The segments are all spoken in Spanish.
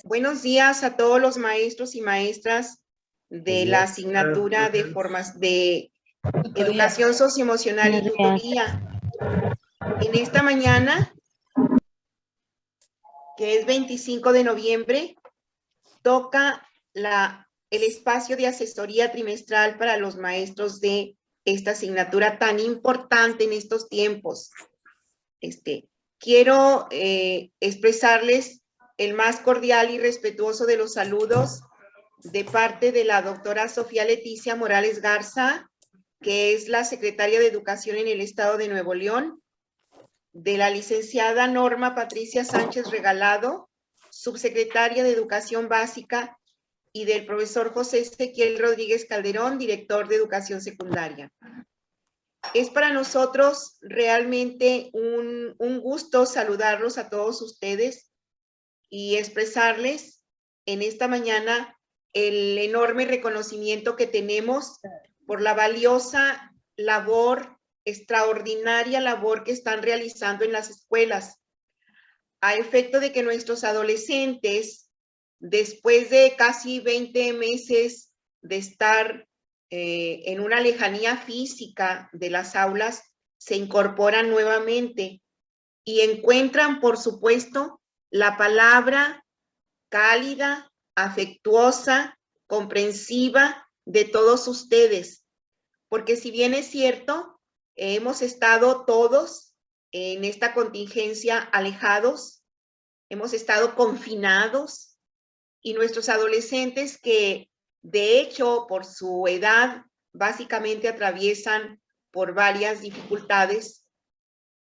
Buenos días a todos los maestros y maestras de la asignatura de Educación Socioemocional y Tutoría. En esta mañana, que es 25 de noviembre, toca el espacio de asesoría trimestral para los maestros de esta asignatura tan importante en estos tiempos. Quiero expresarles el más cordial y respetuoso de los saludos de parte de la doctora Sofía Leticia Morales Garza, que es la secretaria de Educación en el Estado de Nuevo León, de la licenciada Norma Patricia Sánchez Regalado, subsecretaria de Educación Básica, y del profesor José Ezequiel Rodríguez Calderón, director de Educación Secundaria. Es para nosotros realmente un gusto saludarlos a todos ustedes y expresarles en esta mañana el enorme reconocimiento que tenemos por la valiosa labor, extraordinaria labor que están realizando en las escuelas, a efecto de que nuestros adolescentes, después de casi 20 meses de estar en una lejanía física de las aulas, se incorporan nuevamente y encuentran, por supuesto, la palabra cálida, afectuosa, comprensiva de todos ustedes. Porque si bien es cierto, hemos estado todos en esta contingencia alejados, hemos estado confinados, y nuestros adolescentes que de hecho por su edad básicamente atraviesan por varias dificultades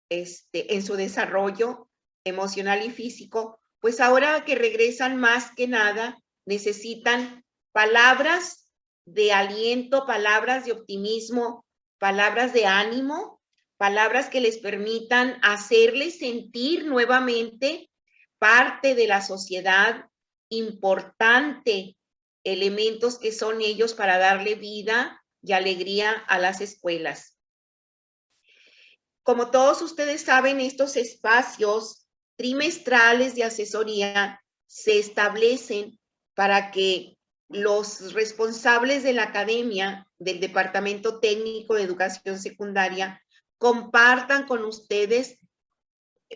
en su desarrollo emocional y físico, pues ahora que regresan más que nada necesitan palabras de aliento, palabras de optimismo, palabras de ánimo, palabras que les permitan hacerles sentir nuevamente parte de la sociedad, importante, elementos que son ellos para darle vida y alegría a las escuelas. Como todos ustedes saben, estos espacios trimestrales de asesoría se establecen para que los responsables de la academia, del Departamento Técnico de Educación Secundaria, compartan con ustedes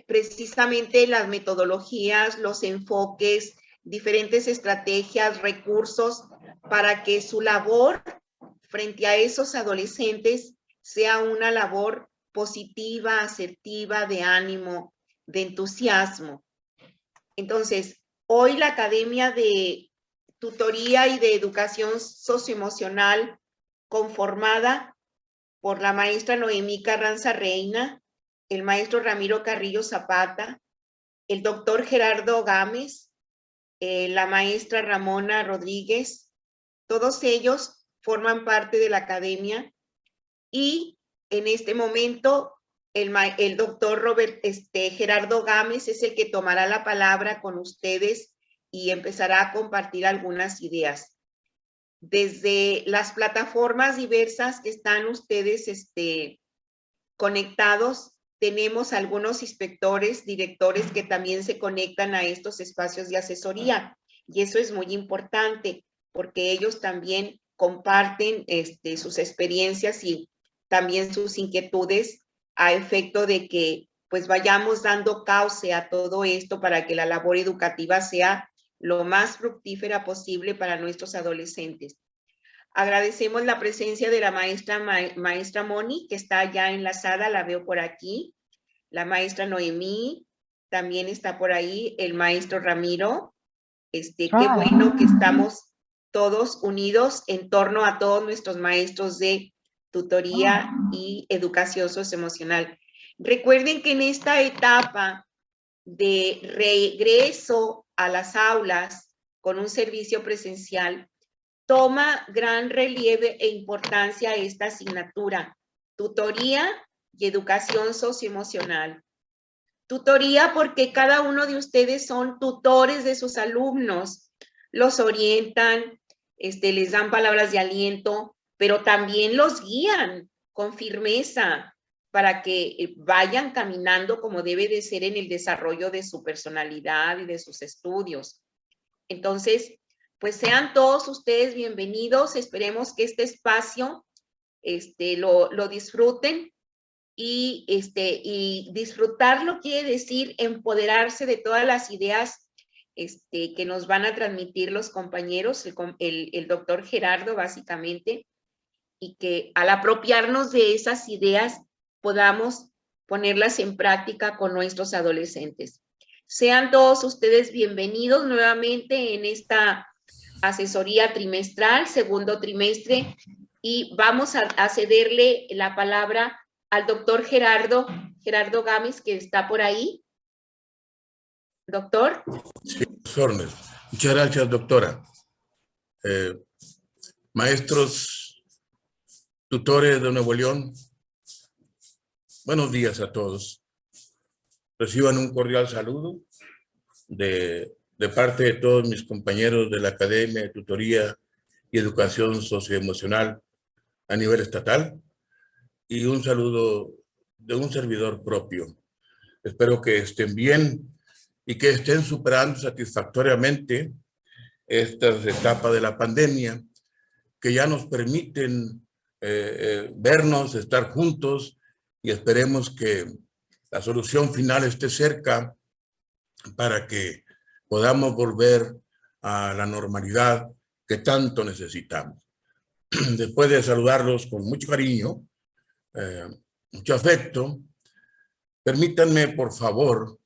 precisamente las metodologías, los enfoques, diferentes estrategias, recursos, para que su labor frente a esos adolescentes sea una labor positiva, asertiva, de ánimo, de entusiasmo. Entonces, hoy la Academia de Tutoría y de Educación Socioemocional, conformada por la maestra Noemí Carranza Reina, el maestro Ramiro Carrillo Zapata, el doctor Gerardo Gámez, la maestra Ramona Rodríguez, todos ellos forman parte de la academia, y en este momento el doctor Gerardo Gámez es el que tomará la palabra con ustedes y empezará a compartir algunas ideas. Desde las plataformas diversas que están ustedes conectados, tenemos algunos inspectores, directores que también se conectan a estos espacios de asesoría, y eso es muy importante porque ellos también comparten sus experiencias y también sus inquietudes a efecto de que pues vayamos dando cauce a todo esto para que la labor educativa sea lo más fructífera posible para nuestros adolescentes. Agradecemos la presencia de la maestra Moni, que está ya enlazada, la veo por aquí. La maestra Noemí también está por ahí, el maestro Ramiro. Qué bueno que estamos todos unidos en torno a todos nuestros maestros de tutoría y educación socioemocional. Recuerden que en esta etapa de regreso a las aulas con un servicio presencial, toma gran relieve e importancia esta asignatura, tutoría y educación socioemocional. Tutoría porque cada uno de ustedes son tutores de sus alumnos, los orientan, les dan palabras de aliento, pero también los guían con firmeza para que vayan caminando como debe de ser en el desarrollo de su personalidad y de sus estudios. Entonces, pues sean todos ustedes bienvenidos. Esperemos que este espacio lo disfruten. Y disfrutarlo quiere decir empoderarse de todas las ideas que nos van a transmitir los compañeros, el doctor Gerardo básicamente, y que al apropiarnos de esas ideas podamos ponerlas en práctica con nuestros adolescentes. Sean todos ustedes bienvenidos nuevamente en esta asesoría trimestral, segundo trimestre, y vamos a cederle la palabra al doctor Gerardo Gámez, que está por ahí. Doctor. Sí, órdenes. Muchas gracias, doctora. Maestros, tutores de Nuevo León, buenos días a todos. Reciban un cordial saludo de parte de todos mis compañeros de la Academia de Tutoría y Educación Socioemocional a nivel estatal y un saludo de un servidor propio. Espero que estén bien y que estén superando satisfactoriamente estas etapas de la pandemia que ya nos permiten vernos, estar juntos, y esperemos que la solución final esté cerca para que podamos volver a la normalidad que tanto necesitamos. Después de saludarlos con mucho cariño, mucho afecto, permítanme, por favor,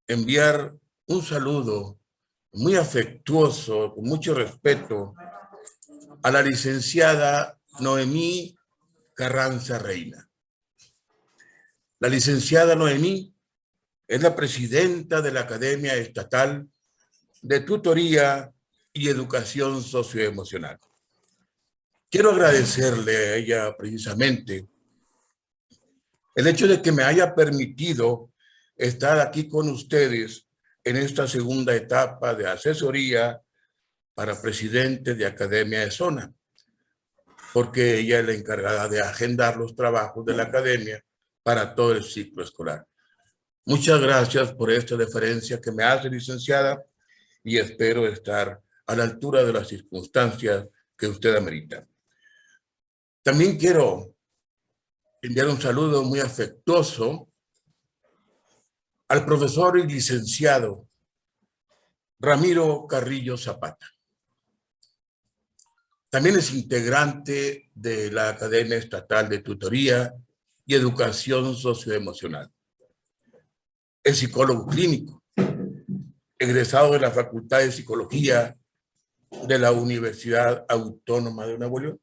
enviar un saludo muy afectuoso, con mucho respeto, a la licenciada Noemí Carranza Reina. La licenciada Noemí es la presidenta de la Academia Estatal de Tutoría y Educación Socioemocional. Quiero agradecerle a ella precisamente el hecho de que me haya permitido estar aquí con ustedes en esta segunda etapa de asesoría para presidente de Academia de Zona, porque ella es la encargada de agendar los trabajos de la Academia para todo el ciclo escolar. Muchas gracias por esta deferencia que me hace, licenciada, y espero estar a la altura de las circunstancias que usted amerita. También quiero enviar un saludo muy afectuoso al profesor y licenciado Ramiro Carrillo Zapata. También es integrante de la Academia Estatal de Tutoría y Educación Socioemocional. Es psicólogo clínico, egresado de la Facultad de Psicología de la Universidad Autónoma de Nuevo León.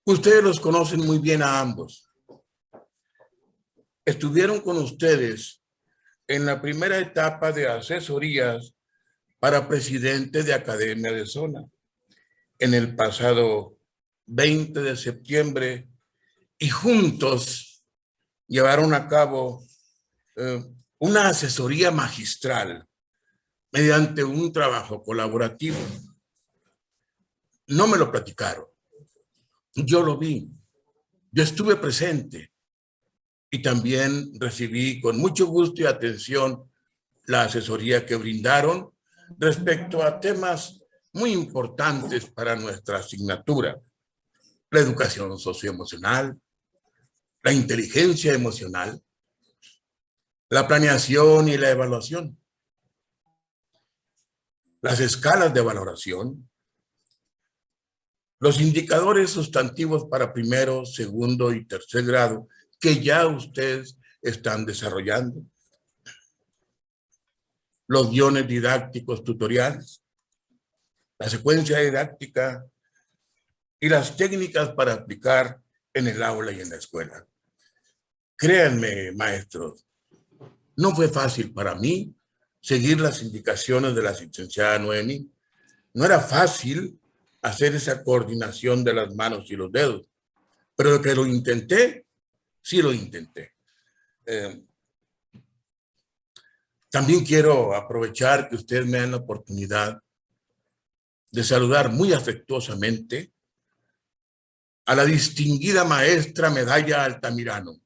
Ustedes los conocen muy bien a ambos. Estuvieron con ustedes en la primera etapa de asesorías para presidente de Academia de Zona en el pasado 20 de septiembre y juntos llevaron a cabo una asesoría magistral mediante un trabajo colaborativo. No me lo platicaron, yo lo vi, yo estuve presente y también recibí con mucho gusto y atención la asesoría que brindaron respecto a temas muy importantes para nuestra asignatura: la educación socioemocional, la inteligencia emocional, la planeación y la evaluación, las escalas de valoración, los indicadores sustantivos para primero, segundo y tercer grado que ya ustedes están desarrollando, los guiones didácticos tutoriales, la secuencia didáctica y las técnicas para aplicar en el aula y en la escuela. Créanme, maestros, no fue fácil para mí seguir las indicaciones de la licenciada Noemí. No era fácil hacer esa coordinación de las manos y los dedos, pero de que lo intenté, sí lo intenté. También quiero aprovechar que ustedes me dan la oportunidad de saludar muy afectuosamente a la distinguida maestra medalla Altamirano,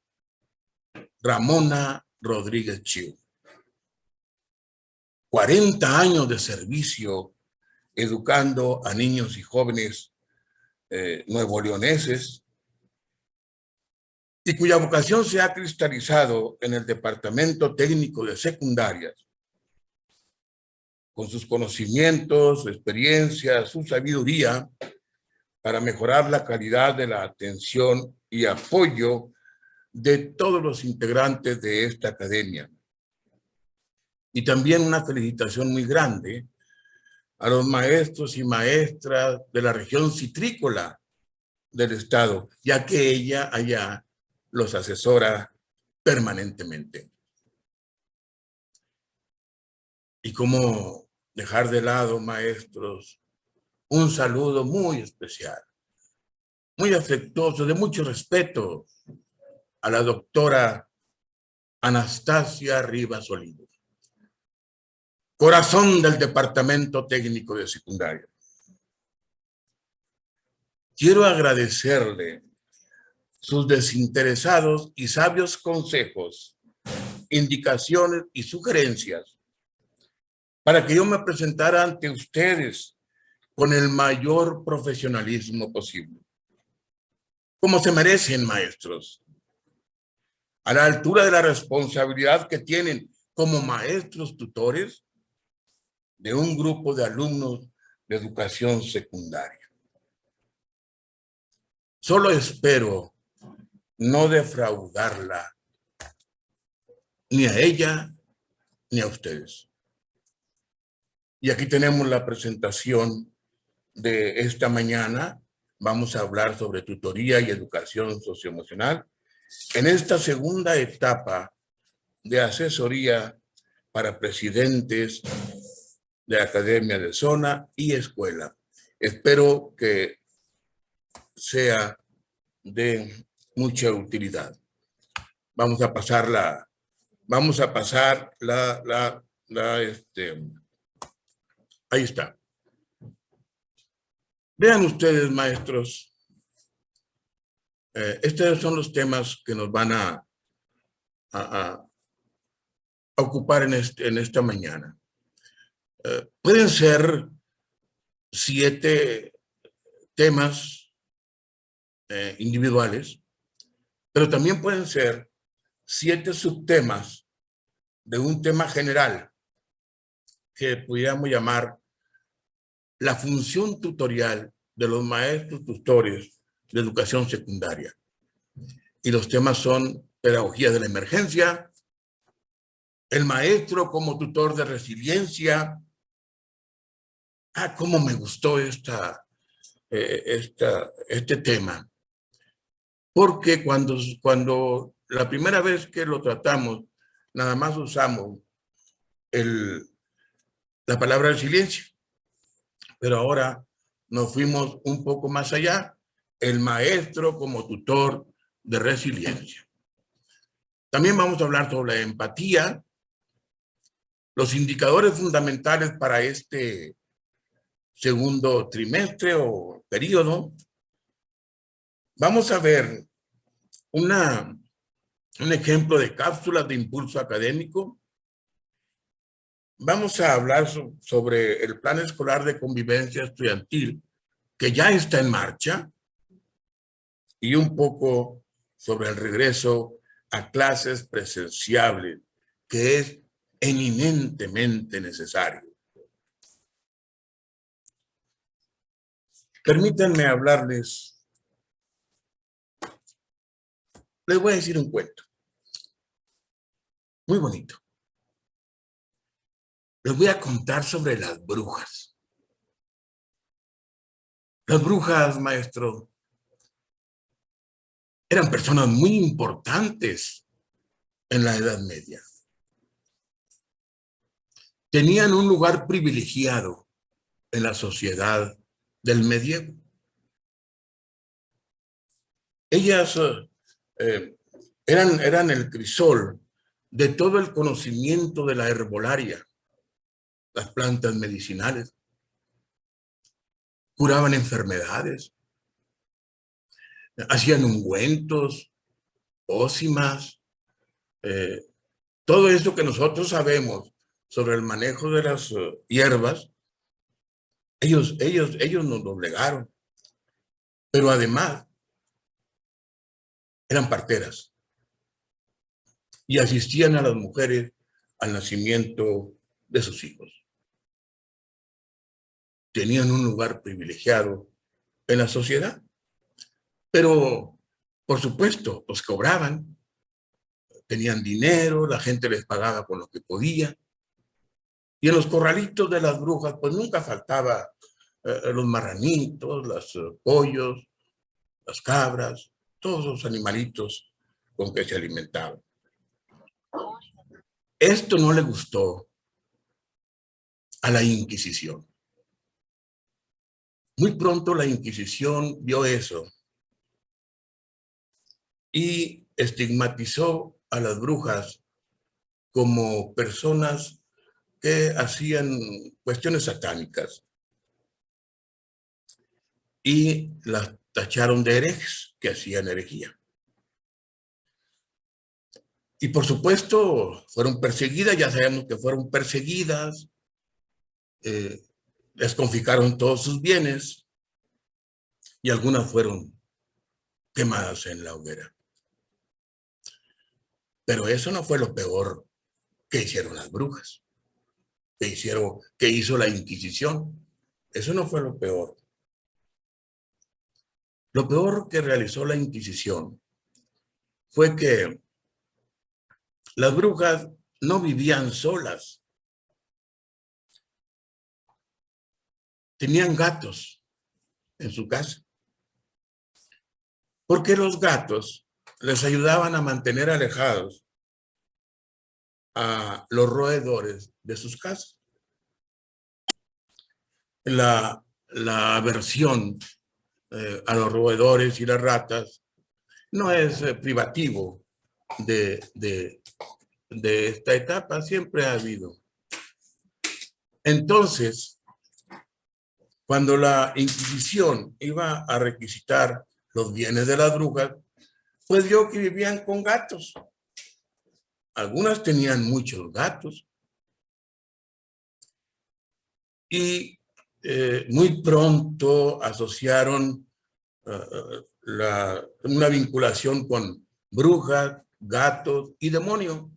Ramona Rodríguez Chiu. 40 años de servicio educando a niños y jóvenes nuevoleoneses, y cuya vocación se ha cristalizado en el Departamento Técnico de Secundarias, con sus conocimientos, su experiencia, su sabiduría, para mejorar la calidad de la atención y apoyo de todos los integrantes de esta academia. Y también una felicitación muy grande a los maestros y maestras de la región citrícola del estado, ya que ella allá los asesora permanentemente. Y cómo dejar de lado, maestros, un saludo muy especial, muy afectuoso, de mucho respeto, a la doctora Anastasia Rivas Olivo, corazón del Departamento Técnico de Secundaria. Quiero agradecerle sus desinteresados y sabios consejos, indicaciones y sugerencias para que yo me presentara ante ustedes con el mayor profesionalismo posible, como se merecen, maestros, a la altura de la responsabilidad que tienen como maestros tutores de un grupo de alumnos de educación secundaria. Solo espero no defraudarla, ni a ella, ni a ustedes. Y aquí tenemos la presentación de esta mañana. Vamos a hablar sobre tutoría y educación socioemocional en esta segunda etapa de asesoría para presidentes de academia de zona y escuela. Espero que sea de mucha utilidad. Vamos a pasar ahí está. Vean ustedes, maestros, estos son los temas que nos van a ocupar en esta mañana. Pueden ser 7 temas individuales, pero también pueden ser 7 subtemas de un tema general que pudiéramos llamar la función tutorial de los maestros tutores de educación secundaria. Y los temas son pedagogía de la emergencia, el maestro como tutor de resiliencia. Cómo me gustó este tema. Porque cuando la primera vez que lo tratamos, nada más usamos la palabra resiliencia. Pero ahora nos fuimos un poco más allá, el maestro como tutor de resiliencia. También vamos a hablar sobre la empatía, los indicadores fundamentales para este segundo trimestre o periodo. Vamos a ver un ejemplo de cápsulas de impulso académico. Vamos a hablar sobre el plan escolar de convivencia estudiantil que ya está en marcha y un poco sobre el regreso a clases presenciales, que es eminentemente necesario. Permítanme hablarles. Les voy a decir un cuento muy bonito. Les voy a contar sobre las brujas. Las brujas, maestro, eran personas muy importantes en la Edad Media. Tenían un lugar privilegiado en la sociedad del medievo. Ellas eran el crisol de todo el conocimiento de la herbolaria, las plantas medicinales, curaban enfermedades, hacían ungüentos, pócimas, todo eso que nosotros sabemos sobre el manejo de las hierbas, ellos nos doblegaron. Pero además, eran parteras y asistían a las mujeres al nacimiento de sus hijos. Tenían un lugar privilegiado en la sociedad, pero por supuesto, los cobraban, tenían dinero, la gente les pagaba con lo que podía. Y en los corralitos de las brujas, pues nunca faltaba los marranitos, los pollos, las cabras, todos los animalitos con que se alimentaban. Esto no le gustó a la Inquisición. Muy pronto la Inquisición vio eso y estigmatizó a las brujas como personas que hacían cuestiones satánicas y las tacharon de herejes, que hacían herejía. Y por supuesto fueron perseguidas, ya sabemos que fueron perseguidas, les confiscaron todos sus bienes y algunas fueron quemadas en la hoguera. Pero eso no fue lo peor que hicieron las brujas, que hizo la Inquisición. Eso no fue lo peor. Lo peor que realizó la Inquisición fue que las brujas no vivían solas. Tenían gatos en su casa. Porque los gatos les ayudaban a mantener alejados a los roedores de sus casas. La aversión a los roedores y las ratas no es privativo de esta etapa, siempre ha habido. Entonces, cuando la Inquisición iba a requisitar los bienes de las brujas, pues vio que vivían con gatos. Algunas tenían muchos gatos. Y muy pronto asociaron una vinculación con brujas, gatos y demonio.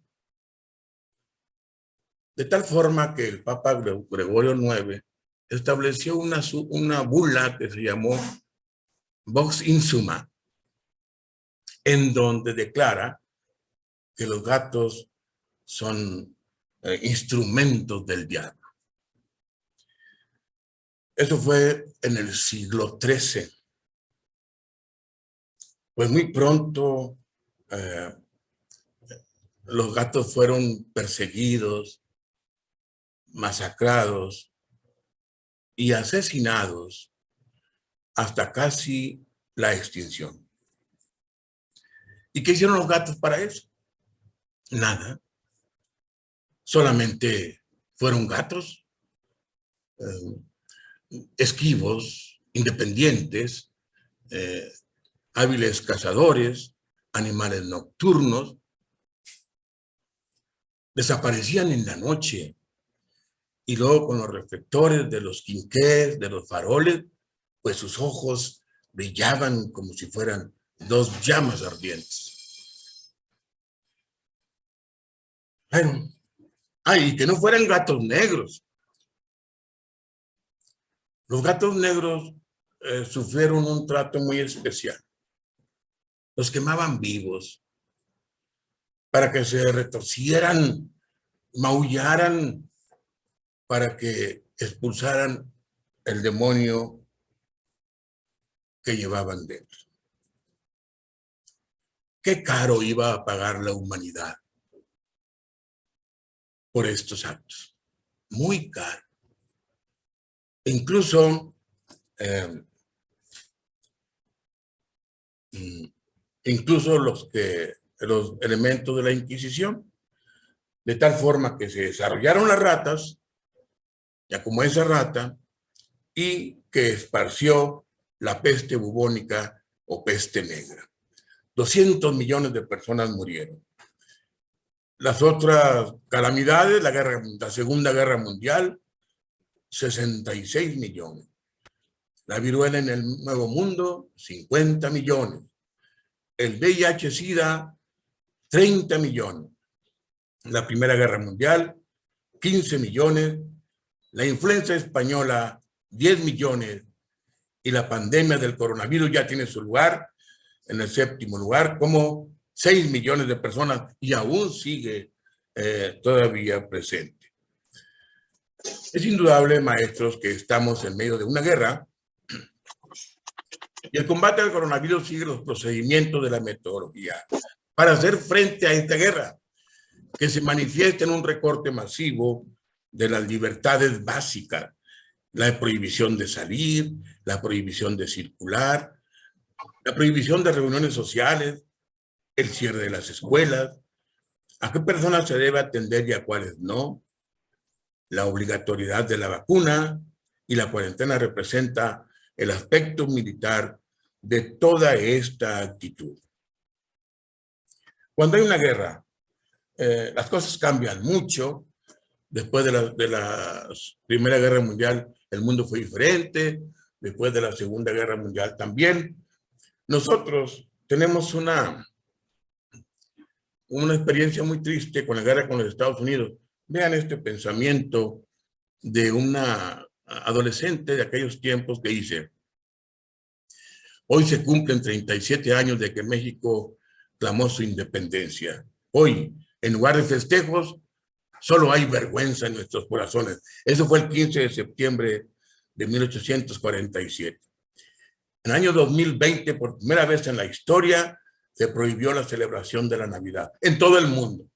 De tal forma que el Papa Gregorio IX estableció una bula que se llamó Vox Insuma, en donde declara que los gatos son instrumentos del diablo. Eso fue en el siglo XIII. Pues muy pronto los gatos fueron perseguidos, masacrados y asesinados hasta casi la extinción. ¿Y qué hicieron los gatos para eso? Nada. Solamente fueron gatos, esquivos, independientes, hábiles cazadores, animales nocturnos. Desaparecían en la noche y luego con los reflectores de los quinqués, de los faroles, pues sus ojos brillaban como si fueran dos llamas ardientes. Bueno, y que no fueran gatos negros. Los gatos negros sufrieron un trato muy especial. Los quemaban vivos para que se retorcieran, maullaran, para que expulsaran el demonio que llevaban dentro. Qué caro iba a pagar la humanidad por estos actos. Muy caro. Incluso los elementos de la Inquisición, de tal forma que se desarrollaron las ratas, ya como esa rata, y que esparció la peste bubónica o peste negra. 200 millones de personas murieron. Las otras calamidades, la Segunda Guerra Mundial, 66 millones. La viruela en el Nuevo Mundo, 50 millones. El VIH-Sida, 30 millones. La Primera Guerra Mundial, 15 millones. La influenza española, 10 millones. Y la pandemia del coronavirus ya tiene su lugar, en el 7º lugar, como 6 millones de personas, y aún sigue todavía presente. Es indudable, maestros, que estamos en medio de una guerra, y el combate al coronavirus sigue los procedimientos de la metodología para hacer frente a esta guerra, que se manifiesta en un recorte masivo de las libertades básicas, la prohibición de salir, la prohibición de circular, la prohibición de reuniones sociales, el cierre de las escuelas, a qué personas se debe atender y a cuáles no, la obligatoriedad de la vacuna, y la cuarentena representa el aspecto militar de toda esta actitud. Cuando hay una guerra, las cosas cambian mucho. Después de la Primera Guerra Mundial, el mundo fue diferente. Después de la Segunda Guerra Mundial también. Nosotros tenemos una experiencia muy triste con la guerra con los Estados Unidos. Vean este pensamiento de una adolescente de aquellos tiempos que dice: hoy se cumplen 37 años de que México clamó su independencia. Hoy, en lugar de festejos, solo hay vergüenza en nuestros corazones. Eso fue el 15 de septiembre de 1847. En el año 2020, por primera vez en la historia, se prohibió la celebración de la Navidad en todo el mundo.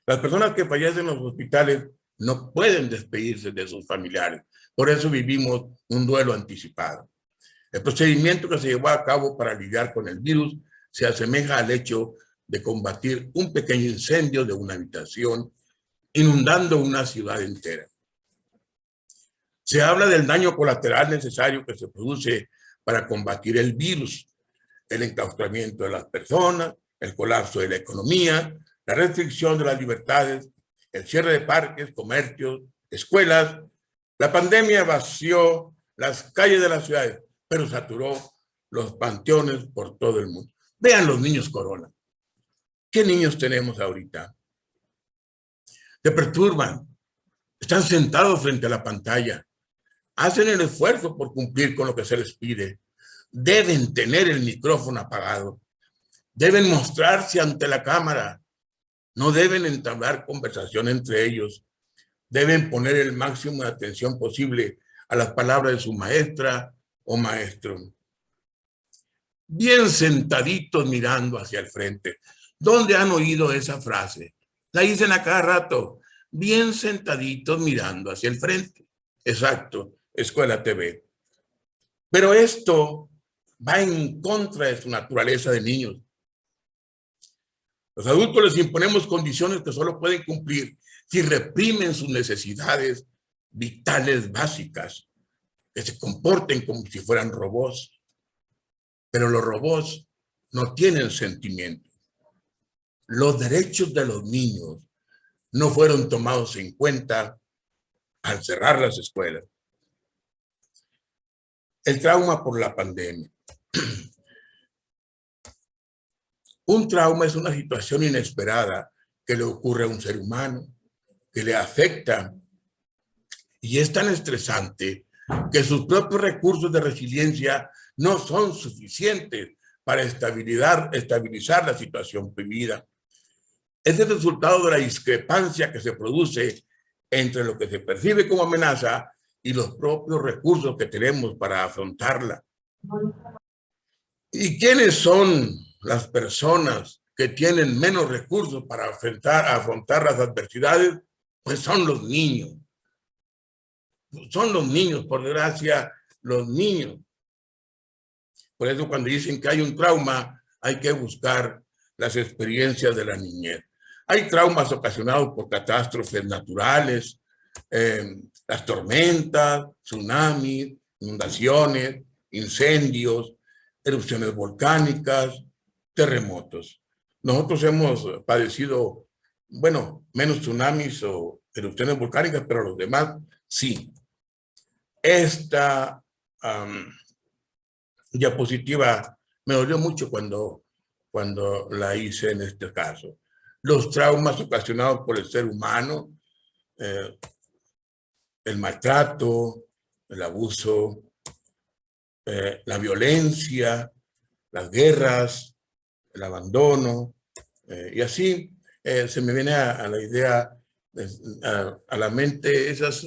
Las personas que fallecen en los hospitales no pueden despedirse de sus familiares. Por eso vivimos un duelo anticipado. El procedimiento que se llevó a cabo para lidiar con el virus se asemeja al hecho de combatir un pequeño incendio de una habitación, inundando una ciudad entera. Se habla del daño colateral necesario que se produce para combatir el virus, el enclaustramiento de las personas, el colapso de la economía, la restricción de las libertades, el cierre de parques, comercios, escuelas. La pandemia vació las calles de las ciudades, pero saturó los panteones por todo el mundo. Vean los niños corona. ¿Qué niños tenemos ahorita? Se perturban, están sentados frente a la pantalla, hacen el esfuerzo por cumplir con lo que se les pide. Deben tener el micrófono apagado, deben mostrarse ante la cámara, no deben entablar conversación entre ellos, deben poner el máximo de atención posible a las palabras de su maestra o maestro. Bien sentaditos mirando hacia el frente. ¿Dónde han oído esa frase? La dicen a cada rato. Bien sentaditos mirando hacia el frente. Exacto, Escuela TV. Pero esto va en contra de su naturaleza de niños. Los adultos les imponemos condiciones que solo pueden cumplir si reprimen sus necesidades vitales básicas, que se comporten como si fueran robots. Pero los robots no tienen sentimiento. Los derechos de los niños no fueron tomados en cuenta al cerrar las escuelas. El trauma por la pandemia. Un trauma es una situación inesperada que le ocurre a un ser humano, que le afecta y es tan estresante que sus propios recursos de resiliencia no son suficientes para estabilizar la situación vivida. Es el resultado de la discrepancia que se produce entre lo que se percibe como amenaza y los propios recursos que tenemos para afrontarla. ¿Y quiénes son las personas que tienen menos recursos para afrontar las adversidades? Pues son los niños. Son los niños, por desgracia, los niños. Por eso cuando dicen que hay un trauma, hay que buscar las experiencias de la niñez. Hay traumas ocasionados por catástrofes naturales, las tormentas, tsunamis, inundaciones, incendios, erupciones volcánicas, terremotos. Nosotros hemos padecido, bueno, menos tsunamis o erupciones volcánicas, pero los demás sí. Esta diapositiva me dolió mucho cuando la hice en este caso. Los traumas ocasionados por el ser humano, el maltrato, el abuso, la violencia, las guerras, el abandono, y así se me viene a la idea, a la mente esas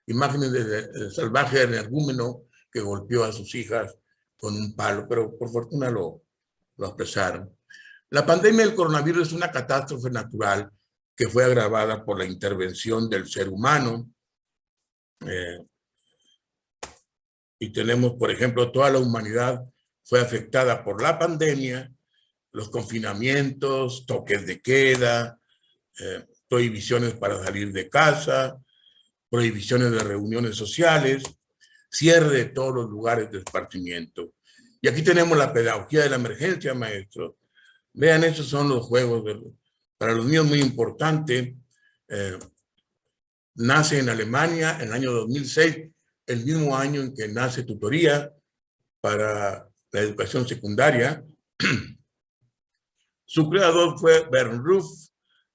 imágenes del salvaje energúmeno que golpeó a sus hijas con un palo, pero por fortuna lo apresaron. La pandemia del coronavirus es una catástrofe natural que fue agravada por la intervención del ser humano. Y tenemos, por ejemplo, toda la humanidad fue afectada por la pandemia, los confinamientos, toques de queda, prohibiciones para salir de casa, prohibiciones de reuniones sociales, cierre de todos los lugares de esparcimiento. Y aquí tenemos la pedagogía de la emergencia, maestro. Vean, esos son los juegos para los niños muy importante. Nace en Alemania en el año 2006, el mismo año en que nace tutoría para la educación secundaria. Su creador fue Bernd Ruff.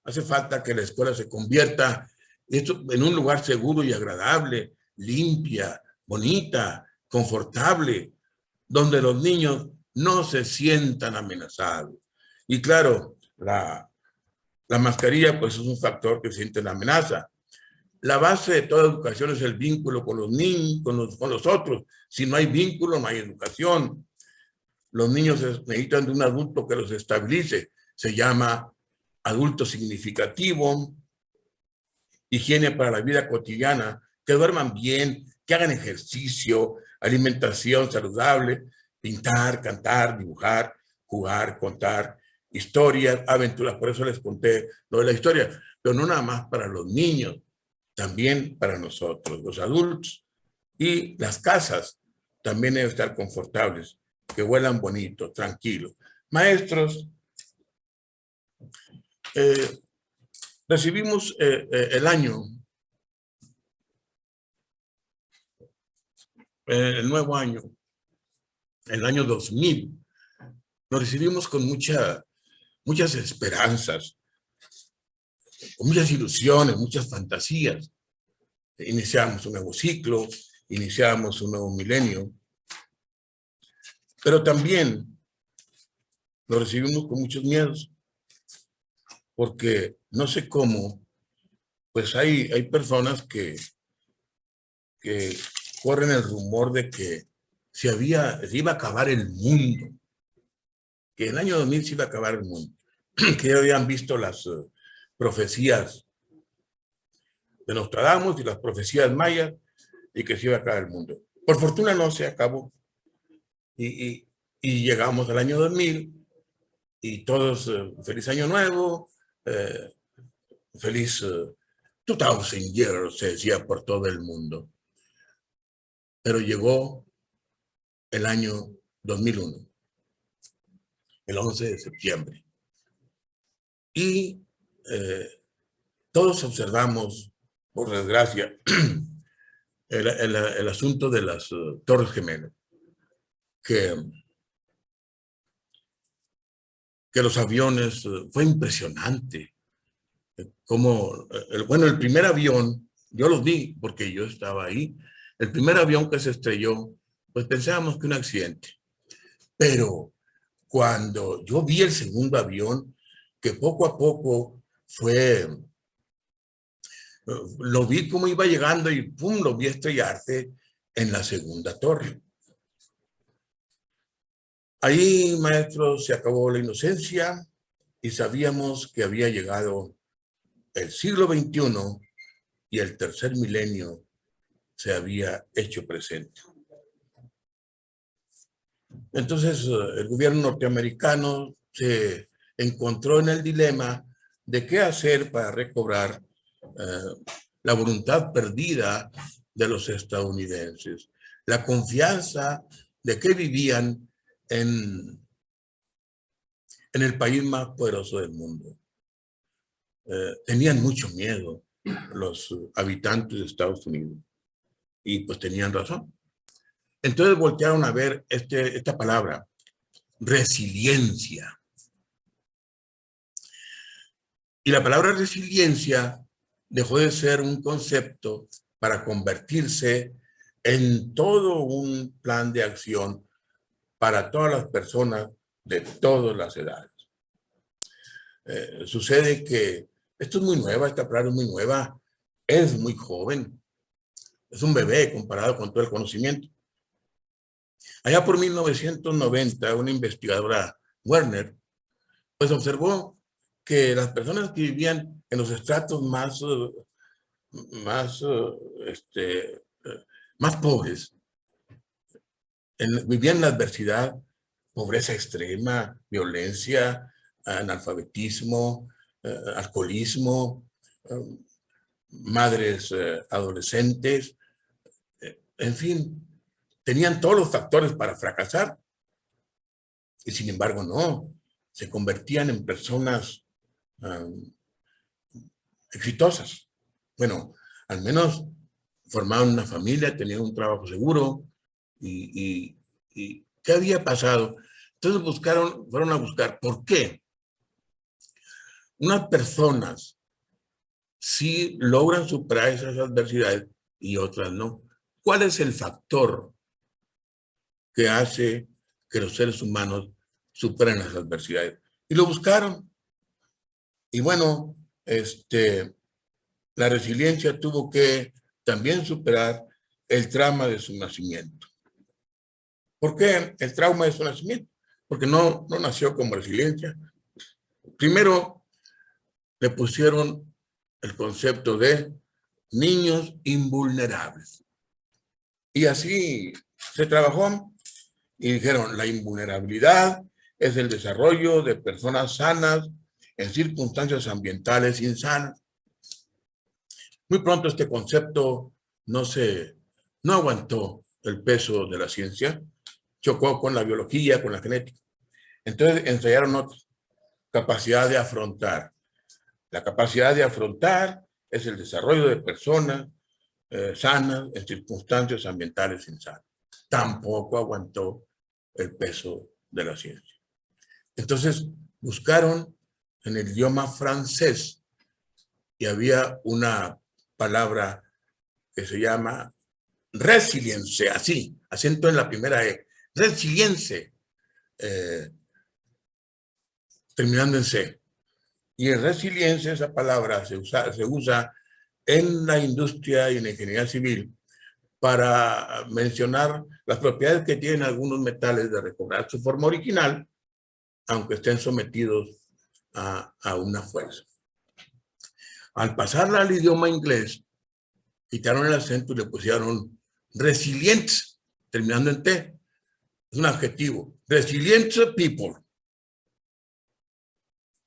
Hace falta que la escuela se convierta en un lugar seguro y agradable, limpia, bonita, confortable, donde los niños no se sientan amenazados. Y claro, la mascarilla pues es un factor que siente la amenaza. La base de toda educación es el vínculo con los niños, con los otros. Si no hay vínculo, no hay educación. Los niños necesitan de un adulto que los estabilice. Se llama adulto significativo. Higiene para la vida cotidiana, que duerman bien, que hagan ejercicio, alimentación saludable, pintar, cantar, dibujar, jugar, contar historias, aventuras. Por eso les conté lo de la historia, pero no nada más para los niños, también para nosotros, los adultos. Y las casas también deben estar confortables, que huelan bonito, tranquilo. Maestros, recibimos el nuevo año, el año 2000. Lo recibimos con muchas esperanzas, con muchas ilusiones, muchas fantasías. Iniciamos un nuevo ciclo, iniciamos un nuevo milenio, pero también lo recibimos con muchos miedos, porque no sé cómo, pues hay personas que corren el rumor de que se iba a acabar el mundo, que en el año 2000 se iba a acabar el mundo, que ya habían visto las profecías de Nostradamus y las profecías mayas, y que se iba a acabar el mundo. Por fortuna no se acabó. Y llegamos al año 2000 y todos, feliz año nuevo, feliz 2000 years, se decía por todo el mundo. Pero llegó el año 2001, el 11 de septiembre. Y todos observamos, por desgracia, el asunto de las Torres Gemelas, que los aviones, fue impresionante. Como, el primer avión, yo lo vi porque yo estaba ahí, el primer avión que se estrelló, pues pensábamos que un accidente. Pero cuando yo vi el segundo avión, que poco a poco lo vi como iba llegando y pum, lo vi estrellarse en la segunda torre. Ahí, maestro, se acabó la inocencia y sabíamos que había llegado el siglo XXI y el tercer milenio se había hecho presente. Entonces, el gobierno norteamericano se encontró en el dilema de qué hacer para recobrar la voluntad perdida de los estadounidenses, la confianza de que vivían en en el país más poderoso del mundo. Tenían mucho miedo los habitantes de Estados Unidos y pues tenían razón. Entonces voltearon a ver esta palabra, resiliencia. Y la palabra resiliencia dejó de ser un concepto para convertirse en todo un plan de acción para todas las personas de todas las edades. Sucede que esto es muy nueva, esta palabra es muy nueva, es muy joven, es un bebé comparado con todo el conocimiento. Allá por 1990, una investigadora, Werner, pues observó que las personas que vivían en los estratos más pobres, vivían la adversidad, pobreza extrema, violencia, analfabetismo, alcoholismo, madres adolescentes, en fin, tenían todos los factores para fracasar. Y sin embargo, no, se convertían en personas exitosas. Bueno, al menos formaban una familia, tenían un trabajo seguro. ¿Y qué había pasado? Entonces fueron a buscar, ¿por qué? Unas personas sí logran superar esas adversidades y otras no. ¿Cuál es el factor que hace que los seres humanos superen las adversidades? Y lo buscaron. Y bueno, la resiliencia tuvo que también superar el trauma de su nacimiento. ¿Por qué el trauma de su nacimiento? Porque no nació como resiliencia. Primero, le pusieron el concepto de niños invulnerables. Y así se trabajó y dijeron, la invulnerabilidad es el desarrollo de personas sanas en circunstancias ambientales insanas. Muy pronto este concepto no aguantó el peso de la ciencia, chocó con la biología, con la genética. Entonces ensayaron otra, capacidad de afrontar. La capacidad de afrontar es el desarrollo de personas sanas en circunstancias ambientales insanas. Tampoco aguantó el peso de la ciencia. Entonces buscaron en el idioma francés y había una palabra que se llama resilience, así, acento en la primera E, resilience, terminando en C. Y en resiliencia esa palabra se usa en la industria y en la ingeniería civil para mencionar las propiedades que tienen algunos metales de recobrar su forma original, aunque estén sometidos a una fuerza. Al pasarla al idioma inglés, quitaron el acento y le pusieron resilientes, terminando en T. Es un adjetivo. Resilient people.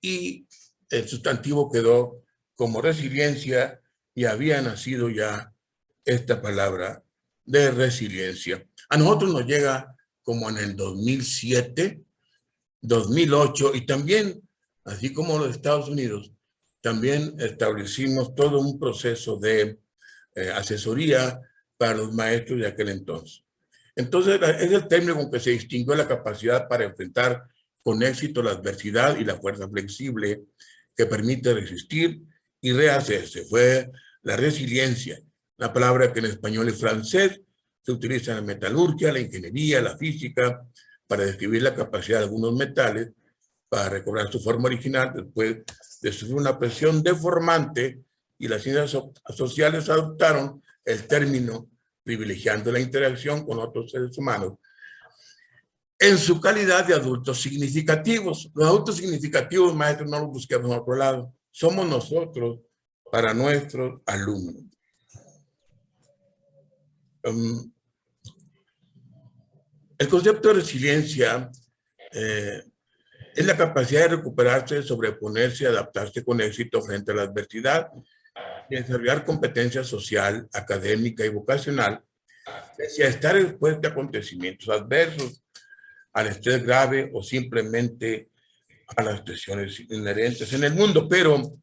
Y el sustantivo quedó como resiliencia y había nacido ya esta palabra de resiliencia. A nosotros nos llega como en el 2007, 2008 y también, así como los Estados Unidos, también establecimos todo un proceso de asesoría para los maestros de aquel entonces. Entonces, es el término con que se distinguió la capacidad para enfrentar con éxito la adversidad y la fuerza flexible que permite resistir y rehacerse. Fue la resiliencia, la palabra que en español y francés se utiliza en la metalurgia, la ingeniería, la física, para describir la capacidad de algunos metales para recobrar su forma original después de sufrir una presión deformante, y las ciencias sociales adoptaron el término privilegiando la interacción con otros seres humanos en su calidad de adultos significativos. Los adultos significativos, maestros, no los busquemos en otro lado. Somos nosotros para nuestros alumnos. El concepto de resiliencia es la capacidad de recuperarse, sobreponerse y adaptarse con éxito frente a la adversidad y desarrollar competencia social, académica y vocacional, pese a estar expuesta a acontecimientos adversos, al estrés grave o simplemente a las presiones inherentes en el mundo, pero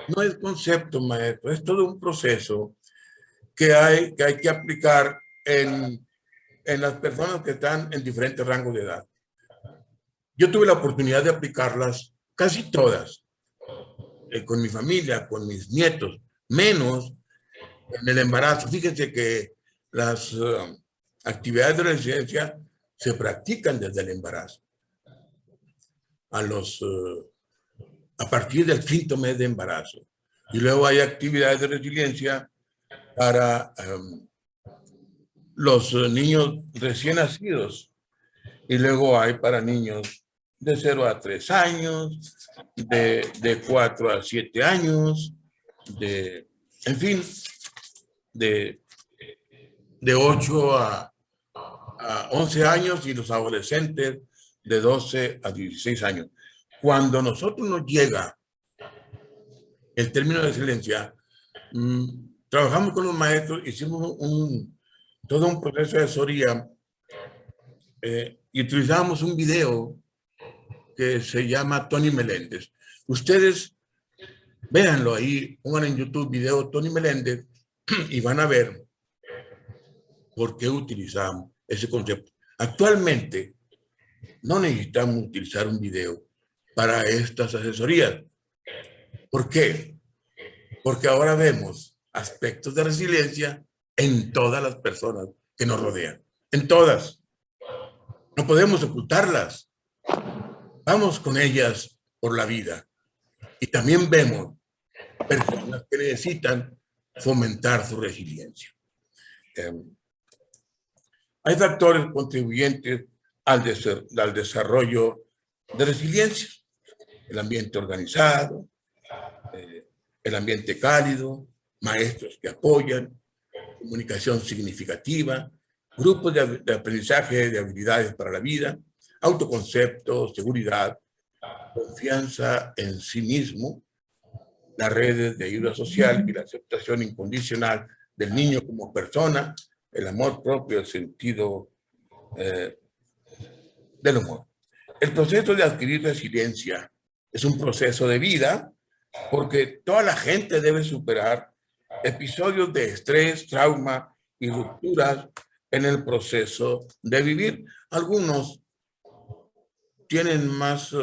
no es concepto, maestro, es todo un proceso que hay que aplicar en las personas que están en diferentes rangos de edad. Yo tuve la oportunidad de aplicarlas casi todas, con mi familia, con mis nietos, menos en el embarazo. Fíjense que las actividades de resiliencia se practican desde el embarazo. A partir del 5º mes de embarazo. Y luego hay actividades de resiliencia para los niños recién nacidos. Y luego hay para niños de 0 a 3 años, de 4 a 7 años, en fin, de 8 a 11 años y los adolescentes de 12 a 16 años. Cuando a nosotros nos llega el término de resiliencia, trabajamos con los maestros, hicimos todo un proceso de asesoría y utilizamos un video que se llama Tony Meléndez. Ustedes véanlo ahí, pongan en YouTube video Tony Meléndez y van a ver por qué utilizamos ese concepto. Actualmente no necesitamos utilizar un video para estas asesorías. ¿Por qué? Porque ahora vemos aspectos de resiliencia en todas las personas que nos rodean. En todas. No podemos ocultarlas. Vamos con ellas por la vida. Y también vemos personas que necesitan fomentar su resiliencia. Hay factores contribuyentes al desarrollo de resiliencia. El ambiente organizado, el ambiente cálido, maestros que apoyan, comunicación significativa, grupos de aprendizaje de habilidades para la vida, autoconcepto, seguridad, confianza en sí mismo, las redes de ayuda social y la aceptación incondicional del niño como persona, el amor propio, el sentido del humor. El proceso de adquirir resiliencia es un proceso de vida porque toda la gente debe superar episodios de estrés, trauma y rupturas en el proceso de vivir. Algunos tienen más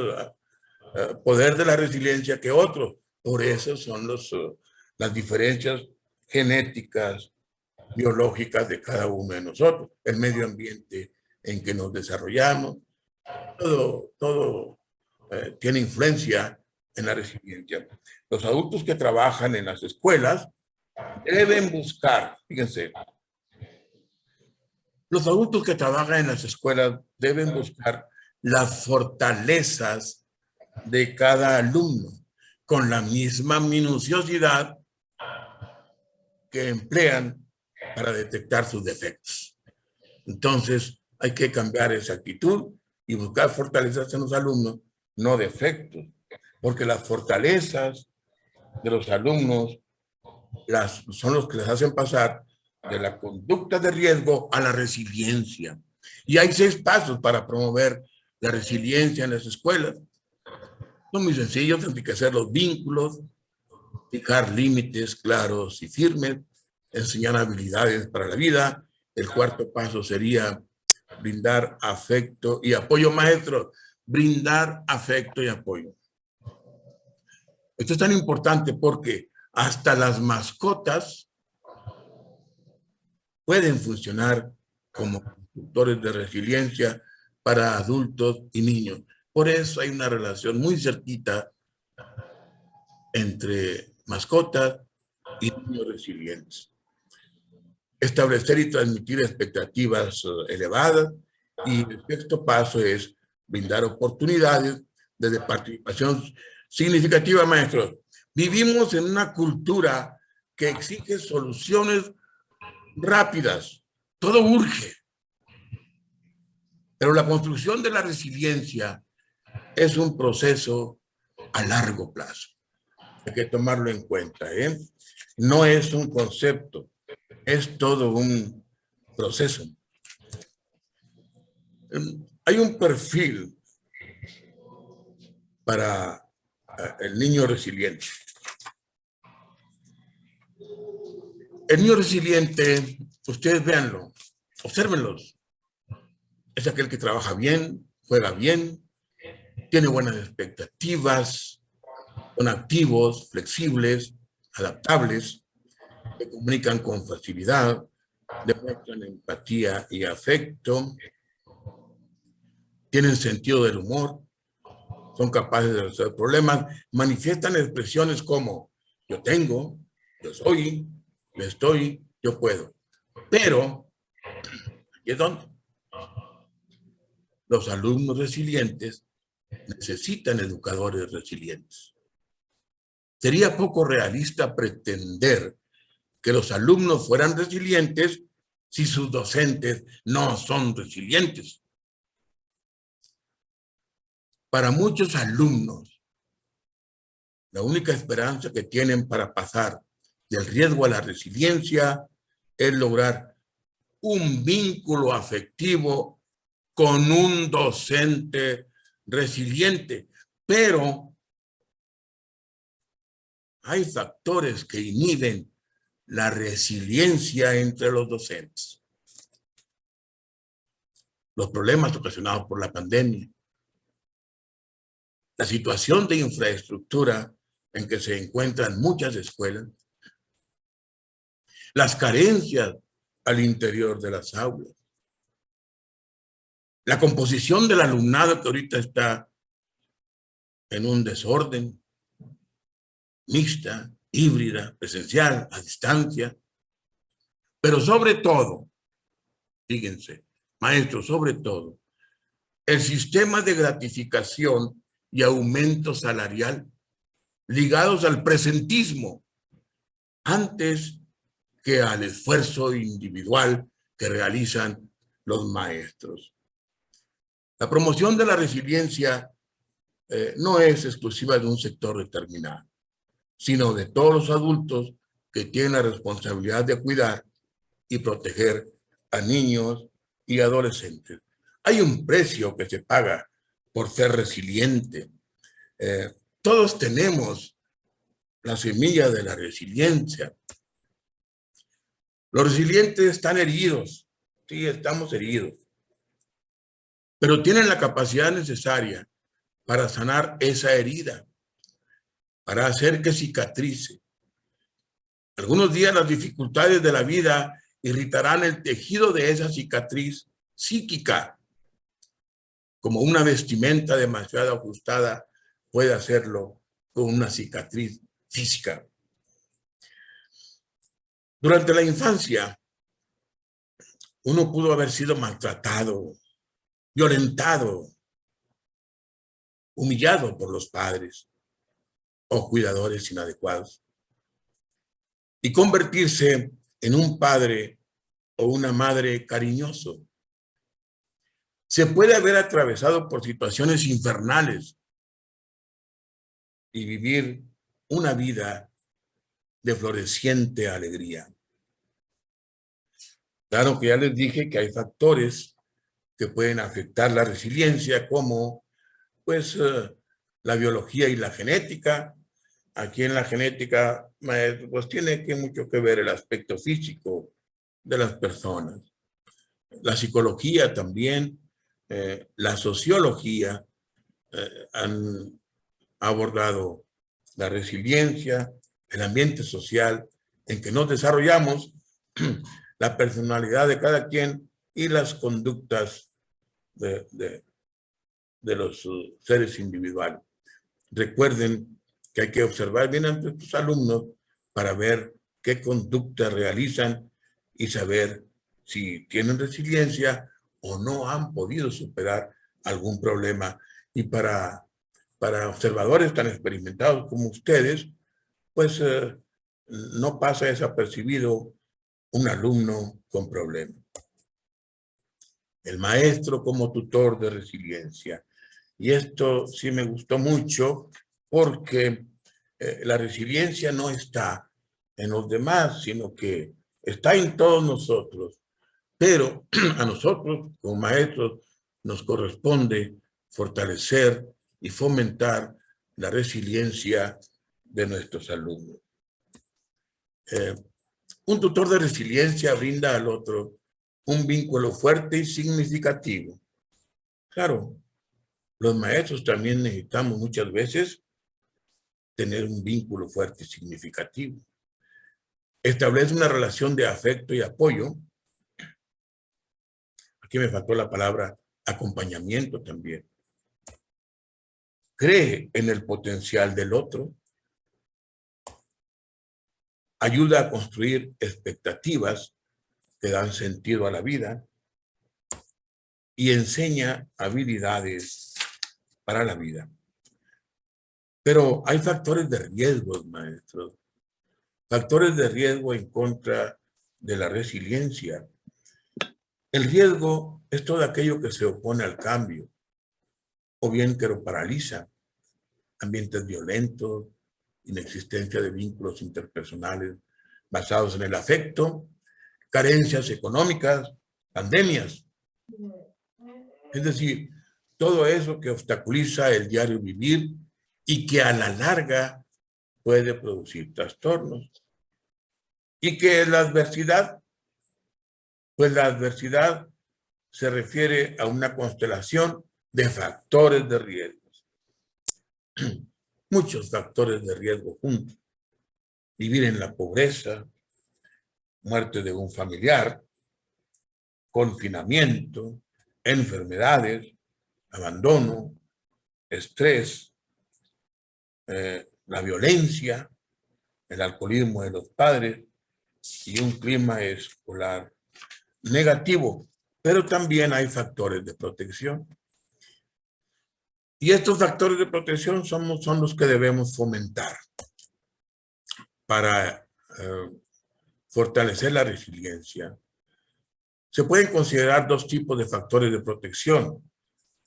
poder de la resiliencia que otros. Por eso son las diferencias genéticas, biológicas de cada uno de nosotros, el medio ambiente en que nos desarrollamos, todo tiene influencia en la resiliencia. Los adultos que trabajan en las escuelas deben buscar, fíjense, los adultos que trabajan en las escuelas deben buscar las fortalezas de cada alumno con la misma minuciosidad que emplean para detectar sus defectos. Entonces, hay que cambiar esa actitud y buscar fortalezas en los alumnos, no defectos, porque las fortalezas de los alumnos son los que les hacen pasar de la conducta de riesgo a la resiliencia. Y hay 6 pasos para promover la resiliencia en las escuelas. Son muy sencillos: enriquecer los vínculos, fijar límites claros y firmes, enseñar habilidades para la vida. El 4º paso sería brindar afecto y apoyo. Maestro, brindar afecto y apoyo. Esto es tan importante porque hasta las mascotas pueden funcionar como constructores de resiliencia para adultos y niños. Por eso hay una relación muy cerquita entre mascotas y niños resilientes. Establecer y transmitir expectativas elevadas. Y el 6º paso es brindar oportunidades de participación significativa, maestros. Vivimos en una cultura que exige soluciones rápidas. Todo urge. Pero la construcción de la resiliencia es un proceso a largo plazo. Hay que tomarlo en cuenta, ¿eh? No es un concepto, es todo un proceso. Hay un perfil para el niño resiliente. El niño resiliente, ustedes véanlo, obsérvenlos. Es aquel que trabaja bien, juega bien, tiene buenas expectativas, son activos, flexibles, adaptables, se comunican con facilidad, demuestran empatía y afecto, tienen sentido del humor, son capaces de resolver problemas, manifiestan expresiones como yo tengo, yo soy, yo estoy, yo puedo. Pero, ¿y es dónde? Los alumnos resilientes necesitan educadores resilientes. Sería poco realista pretender que los alumnos fueran resilientes si sus docentes no son resilientes. Para muchos alumnos, la única esperanza que tienen para pasar del riesgo a la resiliencia es lograr un vínculo afectivo con un docente resiliente. Pero hay factores que inhiben la resiliencia entre los docentes. Los problemas ocasionados por la pandemia, la situación de infraestructura en que se encuentran muchas escuelas, las carencias al interior de las aulas, la composición del alumnado que ahorita está en un desorden, mixta, híbrida, presencial, a distancia, pero sobre todo, fíjense, maestros, sobre todo, el sistema de gratificación y aumento salarial ligados al presentismo antes que al esfuerzo individual que realizan los maestros. La promoción de la resiliencia no es exclusiva de un sector determinado, sino de todos los adultos que tienen la responsabilidad de cuidar y proteger a niños y adolescentes. Hay un precio que se paga por ser resiliente. Todos tenemos la semilla de la resiliencia. Los resilientes están heridos, sí, estamos heridos, pero tienen la capacidad necesaria para sanar esa herida, para hacer que cicatrice. Algunos días las dificultades de la vida irritarán el tejido de esa cicatriz psíquica, como una vestimenta demasiado ajustada puede hacerlo con una cicatriz física. Durante la infancia, uno pudo haber sido maltratado, violentado, humillado por los padres o cuidadores inadecuados y convertirse en un padre o una madre cariñoso. Se puede haber atravesado por situaciones infernales y vivir una vida de floreciente alegría. Claro que ya les dije que hay factores que pueden afectar la resiliencia, como pues la biología y la genética. Aquí en la genética pues tiene mucho que ver el aspecto físico de las personas. La psicología también, la sociología han abordado la resiliencia, el ambiente social en que nos desarrollamos, la personalidad de cada quien y las conductas de los seres individuales. Recuerden que hay que observar bien a nuestros alumnos para ver qué conductas realizan y saber si tienen resiliencia o no han podido superar algún problema. Y para observadores tan experimentados como ustedes, pues no pasa desapercibido un alumno con problemas. El maestro como tutor de resiliencia. Y esto sí me gustó mucho porque la resiliencia no está en los demás, sino que está en todos nosotros. Pero a nosotros, como maestros, nos corresponde fortalecer y fomentar la resiliencia de nuestros alumnos. Un tutor de resiliencia brinda al otro un vínculo fuerte y significativo. Claro, los maestros también necesitamos muchas veces tener un vínculo fuerte y significativo. Establece una relación de afecto y apoyo. Aquí me faltó la palabra acompañamiento también. Cree en el potencial del otro. Ayuda a construir expectativas que dan sentido a la vida y enseña habilidades para la vida. Pero hay factores de riesgo, maestros. Factores de riesgo en contra de la resiliencia. El riesgo es todo aquello que se opone al cambio, o bien que lo paraliza. Ambientes violentos, inexistencia de vínculos interpersonales basados en el afecto, carencias económicas, pandemias. Es decir, todo eso que obstaculiza el diario vivir y que a la larga puede producir trastornos. Y que la adversidad, pues la adversidad se refiere a una constelación de factores de riesgos. Muchos factores de riesgo juntos. Vivir en la pobreza, muerte de un familiar, confinamiento, enfermedades, abandono, estrés, la violencia, el alcoholismo de los padres y un clima escolar negativo. Pero también hay factores de protección. Y estos factores de protección son los que debemos fomentar para fortalecer la resiliencia. Se pueden considerar dos tipos de factores de protección,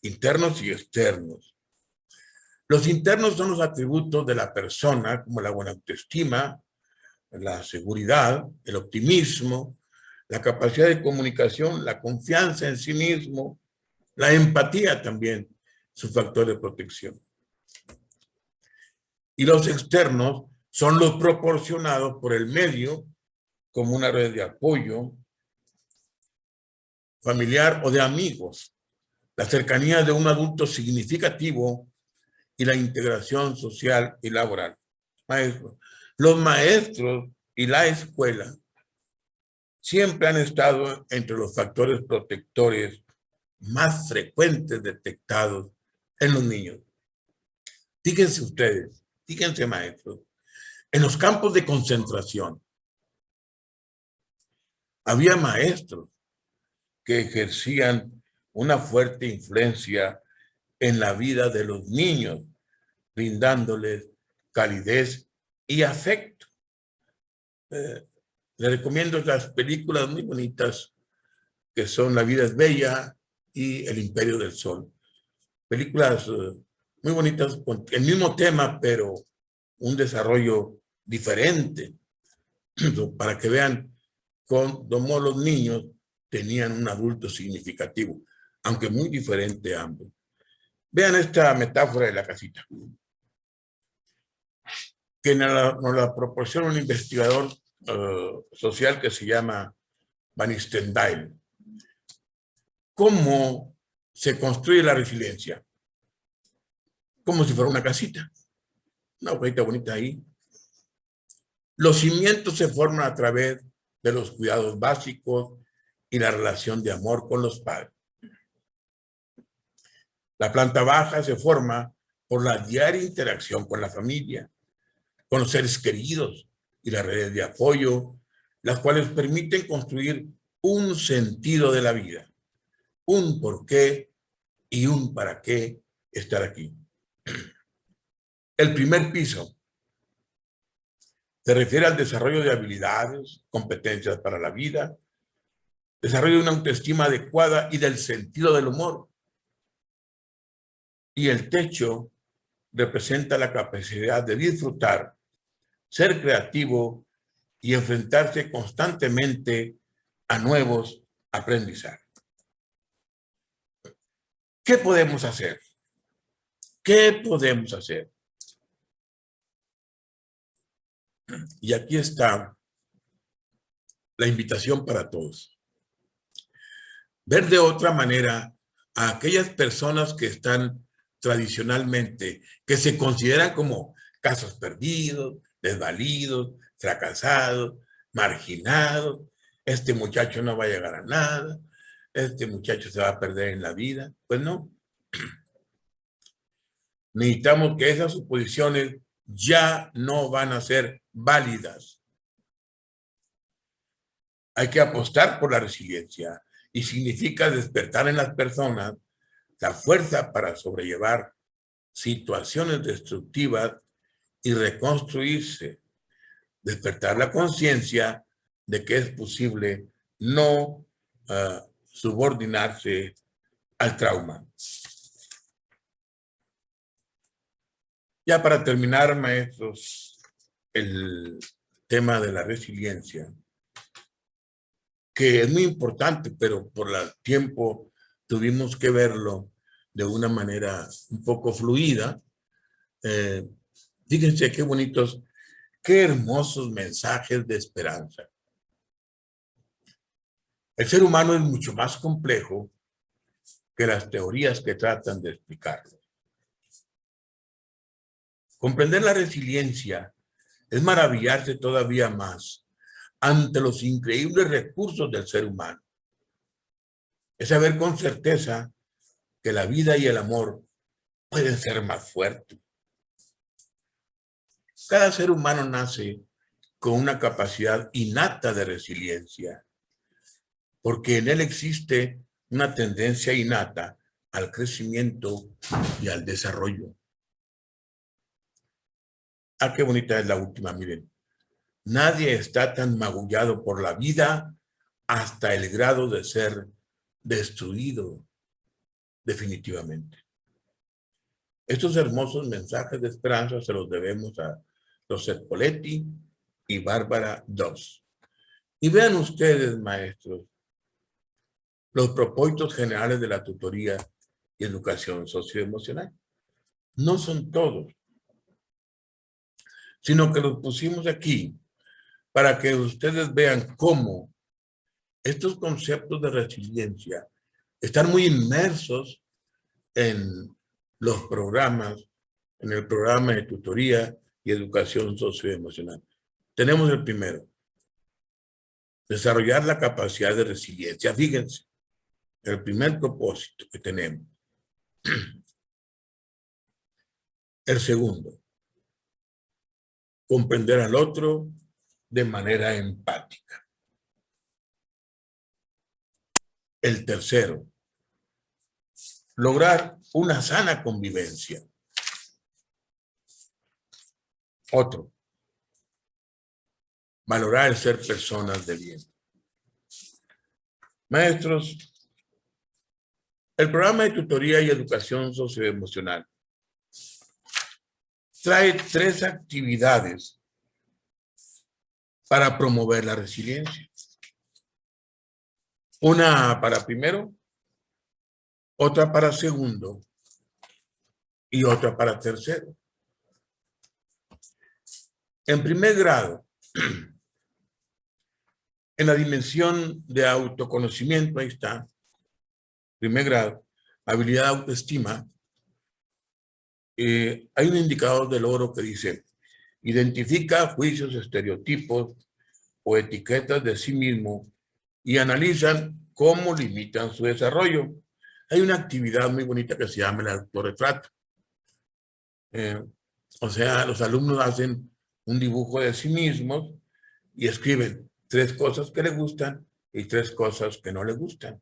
internos y externos. Los internos son los atributos de la persona, como la buena autoestima, la seguridad, el optimismo, la capacidad de comunicación, la confianza en sí mismo, la empatía también, su factor de protección. Y los externos son los proporcionados por el medio, como una red de apoyo familiar o de amigos, la cercanía de un adulto significativo y la integración social y laboral. Maestros. Los maestros y la escuela siempre han estado entre los factores protectores más frecuentes detectados en los niños. Fíjense ustedes, fíjense maestros, en los campos de concentración había maestros que ejercían una fuerte influencia en la vida de los niños, brindándoles calidez y afecto. Les recomiendo las películas muy bonitas que son La vida es bella y El imperio del sol. Películas muy bonitas con el mismo tema, pero un desarrollo diferente, para que vean cómo los niños tenían un adulto significativo, aunque muy diferente a ambos. Vean esta metáfora de la casita, que nos la proporciona un investigador social que se llama Van Stendhal. ¿Cómo se construye la resiliencia? Como si fuera una casita, una hojita bonita ahí. Los cimientos se forman a través de los cuidados básicos y la relación de amor con los padres. La planta baja se forma por la diaria interacción con la familia, con los seres queridos y las redes de apoyo, las cuales permiten construir un sentido de la vida, un por qué y un para qué estar aquí. El primer piso se refiere al desarrollo de habilidades, competencias para la vida, desarrollo de una autoestima adecuada y del sentido del humor. Y el techo representa la capacidad de disfrutar, ser creativo y enfrentarse constantemente a nuevos aprendizajes. ¿Qué podemos hacer? ¿Qué podemos hacer? Y aquí está la invitación para todos. Ver de otra manera a aquellas personas que están tradicionalmente, que se consideran como casos perdidos, desvalidos, fracasados, marginados. Este muchacho no va a llegar a nada, este muchacho se va a perder en la vida. Pues no. Necesitamos que esas suposiciones ya no van a ser válidas. Hay que apostar por la resiliencia y significa despertar en las personas la fuerza para sobrellevar situaciones destructivas y reconstruirse. Despertar la conciencia de que es posible no subordinarse al trauma. Ya para terminar, maestros, el tema de la resiliencia, que es muy importante, pero por el tiempo tuvimos que verlo de una manera un poco fluida. Fíjense qué bonitos, qué hermosos mensajes de esperanza. El ser humano es mucho más complejo que las teorías que tratan de explicarlo. Comprender la resiliencia es maravillarse todavía más ante los increíbles recursos del ser humano. Es saber con certeza que la vida y el amor pueden ser más fuertes. Cada ser humano nace con una capacidad innata de resiliencia, porque en él existe una tendencia innata al crecimiento y al desarrollo. Ah, qué bonita es la última, miren. Nadie está tan magullado por la vida hasta el grado de ser destruido definitivamente. Estos hermosos mensajes de esperanza se los debemos a Roset Poletti y Bárbara Doss. Y vean ustedes, maestros, los propósitos generales de la tutoría y educación socioemocional. No son todos, sino que los pusimos aquí para que ustedes vean cómo estos conceptos de resiliencia están muy inmersos en los programas, en el programa de tutoría y educación socioemocional. Tenemos el primero, desarrollar la capacidad de resiliencia. Fíjense, el primer propósito que tenemos. El segundo, comprender al otro de manera empática. El tercero, lograr una sana convivencia. Otro, valorar el ser personas de bien. Maestros, el programa de tutoría y educación socioemocional trae 3 actividades para promover la resiliencia. Una para primero, otra para segundo y otra para tercero. En primer grado, en la dimensión de autoconocimiento, ahí está, primer grado, habilidad de autoestima, hay un indicador de logro que dice, identifica juicios, estereotipos o etiquetas de sí mismo y analizan cómo limitan su desarrollo. Hay una actividad muy bonita que se llama el autorretrato. O sea, los alumnos hacen un dibujo de sí mismos y escriben 3 cosas que les gustan y 3 cosas que no les gustan.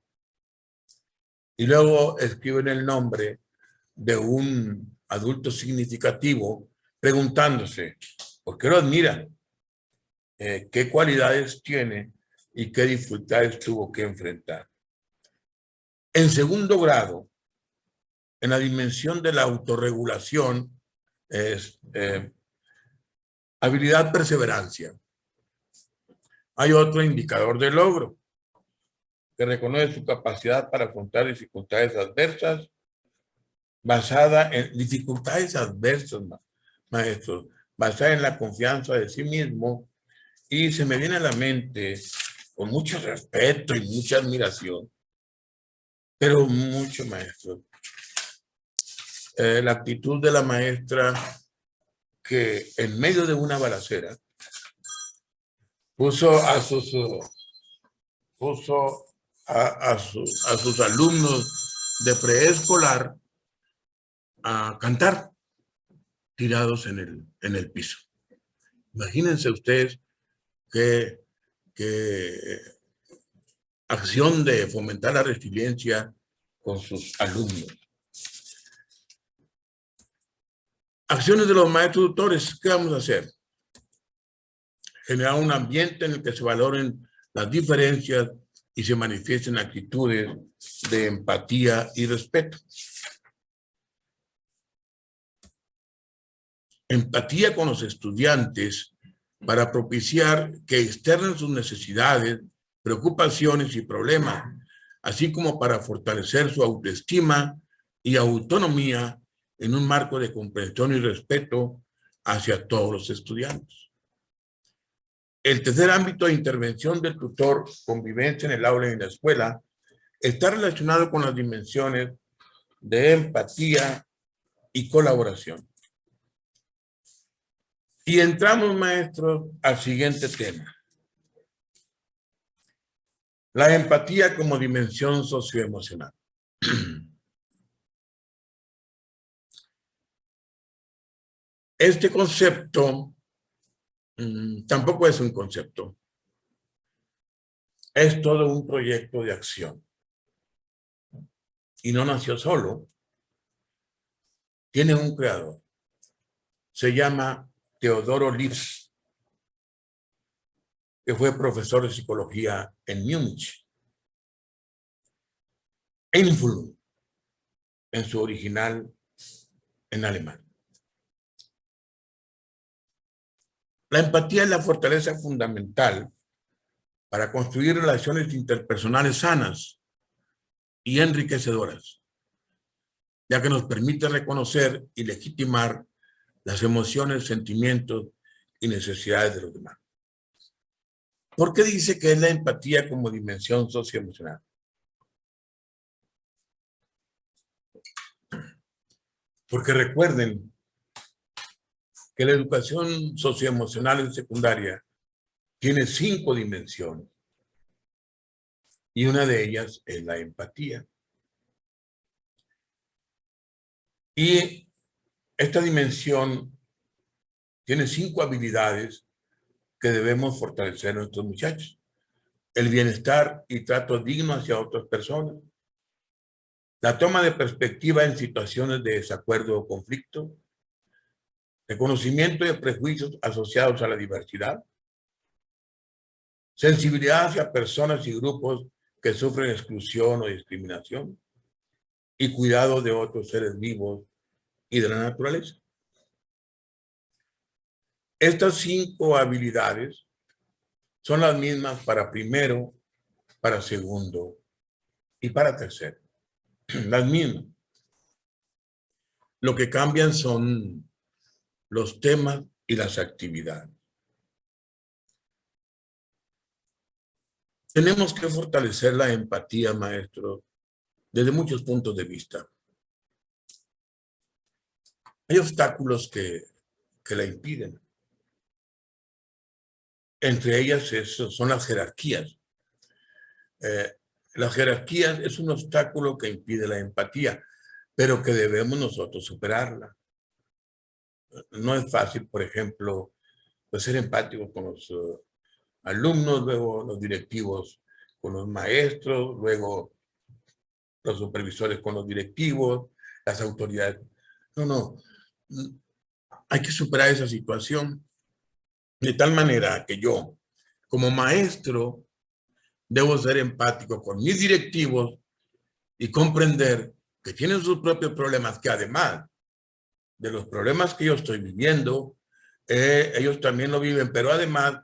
Y luego escriben el nombre de un adulto significativo preguntándose, ¿por qué lo admiran? ¿Qué cualidades tiene y qué dificultades tuvo que enfrentar? En segundo grado, en la dimensión de la autorregulación, es habilidad perseverancia. Hay otro indicador de logro que reconoce su capacidad para afrontar dificultades adversas basada en dificultades adversas, maestros, basada en la confianza de sí mismo, y se me viene a la mente con mucho respeto y mucha admiración, pero mucho, maestro, la actitud de la maestra que en medio de una balacera puso a sus alumnos de preescolar a cantar tirados en el piso. Imagínense ustedes qué acción de fomentar la resiliencia con sus alumnos. Acciones de los maestros tutores, ¿qué vamos a hacer? Generar un ambiente en el que se valoren las diferencias y se manifiesten actitudes de empatía y respeto. Empatía con los estudiantes para propiciar que externen sus necesidades, preocupaciones y problemas, así como para fortalecer su autoestima y autonomía en un marco de comprensión y respeto hacia todos los estudiantes. El tercer ámbito de intervención del tutor, convivencia en el aula y en la escuela, está relacionado con las dimensiones de empatía y colaboración. Y entramos, maestros, al siguiente tema. La empatía como dimensión socioemocional. Este concepto tampoco es un concepto. Es todo un proyecto de acción. Y no nació solo. Tiene un creador. Se llama Teodoro Lipps, que fue profesor de psicología en Múnich. Einfühlung, en su original en alemán. La empatía es la fortaleza fundamental para construir relaciones interpersonales sanas y enriquecedoras, ya que nos permite reconocer y legitimar las emociones, sentimientos y necesidades de los demás. ¿Por qué dice que es la empatía como dimensión socioemocional? Porque recuerden que la educación socioemocional en secundaria tiene 5 dimensiones y una de ellas es la empatía. Y esta dimensión tiene 5 habilidades que debemos fortalecer en nuestros muchachos. El bienestar y trato digno hacia otras personas. La toma de perspectiva en situaciones de desacuerdo o conflicto. Reconocimiento de prejuicios asociados a la diversidad. Sensibilidad hacia personas y grupos que sufren exclusión o discriminación. Y cuidado de otros seres vivos y de la naturaleza. Estas 5 habilidades son las mismas para primero, para segundo y para tercero. Las mismas. Lo que cambian son los temas y las actividades. Tenemos que fortalecer la empatía, maestro, desde muchos puntos de vista. Hay obstáculos que la impiden. Entre ellas son las jerarquías. Las jerarquías es un obstáculo que impide la empatía, pero que debemos nosotros superarla. No es fácil, por ejemplo, pues ser empático con los alumnos, luego los directivos con los maestros, luego los supervisores con los directivos, las autoridades. No, hay que superar esa situación de tal manera que yo, como maestro, debo ser empático con mis directivos y comprender que tienen sus propios problemas, que además de los problemas que yo estoy viviendo, ellos también lo viven, pero además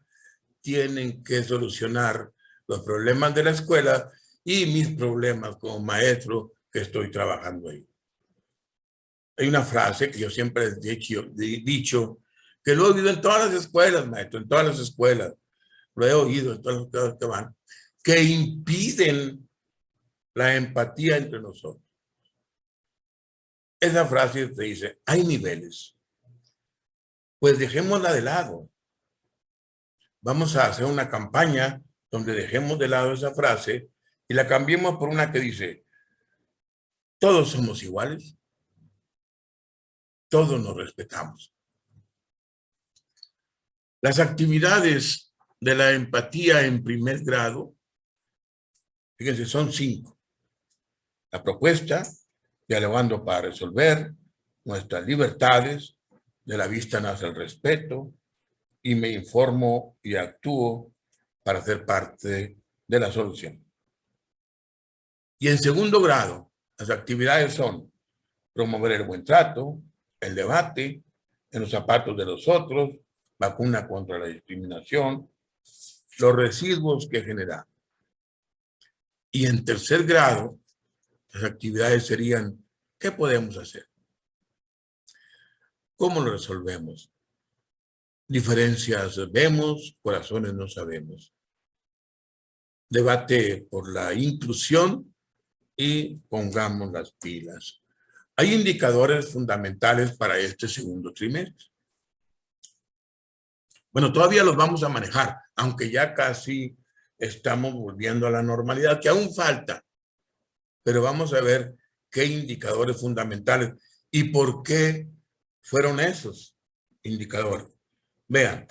tienen que solucionar los problemas de la escuela y mis problemas como maestro que estoy trabajando ahí. Hay una frase que yo siempre he dicho que lo he oído en todas las escuelas, maestro, en todas las escuelas, lo he oído en todas las escuelas que van, que impiden la empatía entre nosotros. Esa frase te dice, hay niveles. Pues dejémosla de lado. Vamos a hacer una campaña donde dejemos de lado esa frase y la cambiemos por una que dice, todos somos iguales, todos nos respetamos. Las actividades de la empatía en primer grado, fíjense, son 5. La propuesta, dialogando para resolver, nuestras libertades, de la vista nace el respeto, y me informo y actúo para ser parte de la solución. Y en segundo grado, las actividades son promover el buen trato, el debate, en los zapatos de los otros, vacuna contra la discriminación, los residuos que genera. Y en tercer grado, las actividades serían, ¿qué podemos hacer? ¿Cómo lo resolvemos? Diferencias vemos, corazones no sabemos. Debate por la inclusión y pongamos las pilas. Hay indicadores fundamentales para este segundo trimestre. Bueno, todavía los vamos a manejar, aunque ya casi estamos volviendo a la normalidad, que aún falta. Pero vamos a ver qué indicadores fundamentales y por qué fueron esos indicadores. Vean,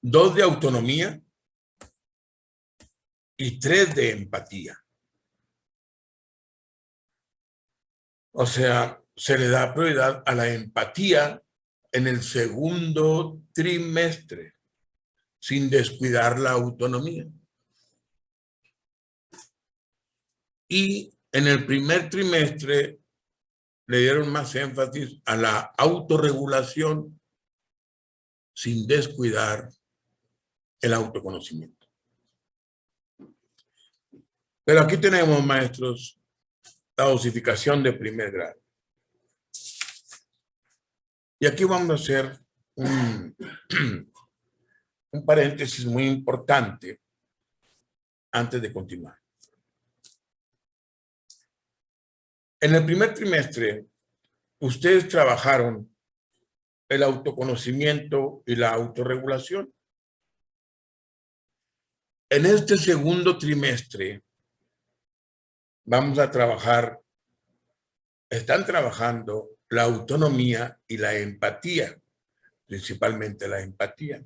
2 de autonomía y 3 de empatía. O sea, se le da prioridad a la empatía en el segundo trimestre, sin descuidar la autonomía. Y en el primer trimestre le dieron más énfasis a la autorregulación, sin descuidar el autoconocimiento. Pero aquí tenemos, maestros, la dosificación de primer grado. Y aquí vamos a hacer un paréntesis muy importante antes de continuar. En el primer trimestre, ustedes trabajaron el autoconocimiento y la autorregulación. En este segundo trimestre, vamos a trabajar, están trabajando la autonomía y la empatía, principalmente la empatía.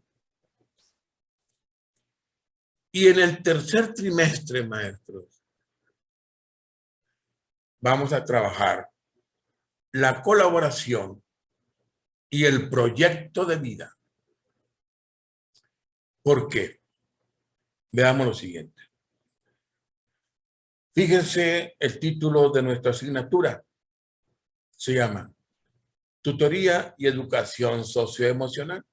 Y en el tercer trimestre, maestros, vamos a trabajar la colaboración y el proyecto de vida. ¿Por qué? Veamos lo siguiente. Fíjense el título de nuestra asignatura. Se llama Tutoría y Educación Socioemocional.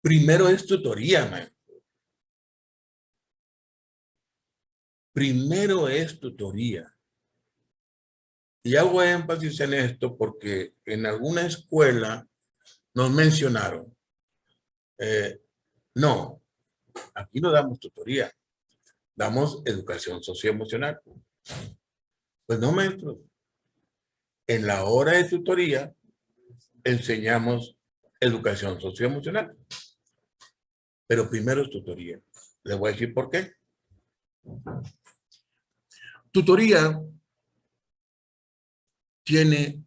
Primero es tutoría, maestro. Primero es tutoría. Y hago énfasis en esto porque en alguna escuela nos mencionaron, no, aquí no damos tutoría, damos educación socioemocional. Pues no, maestro. En la hora de tutoría enseñamos educación socioemocional. Pero primero es tutoría. Les voy a decir por qué. Tutoría tiene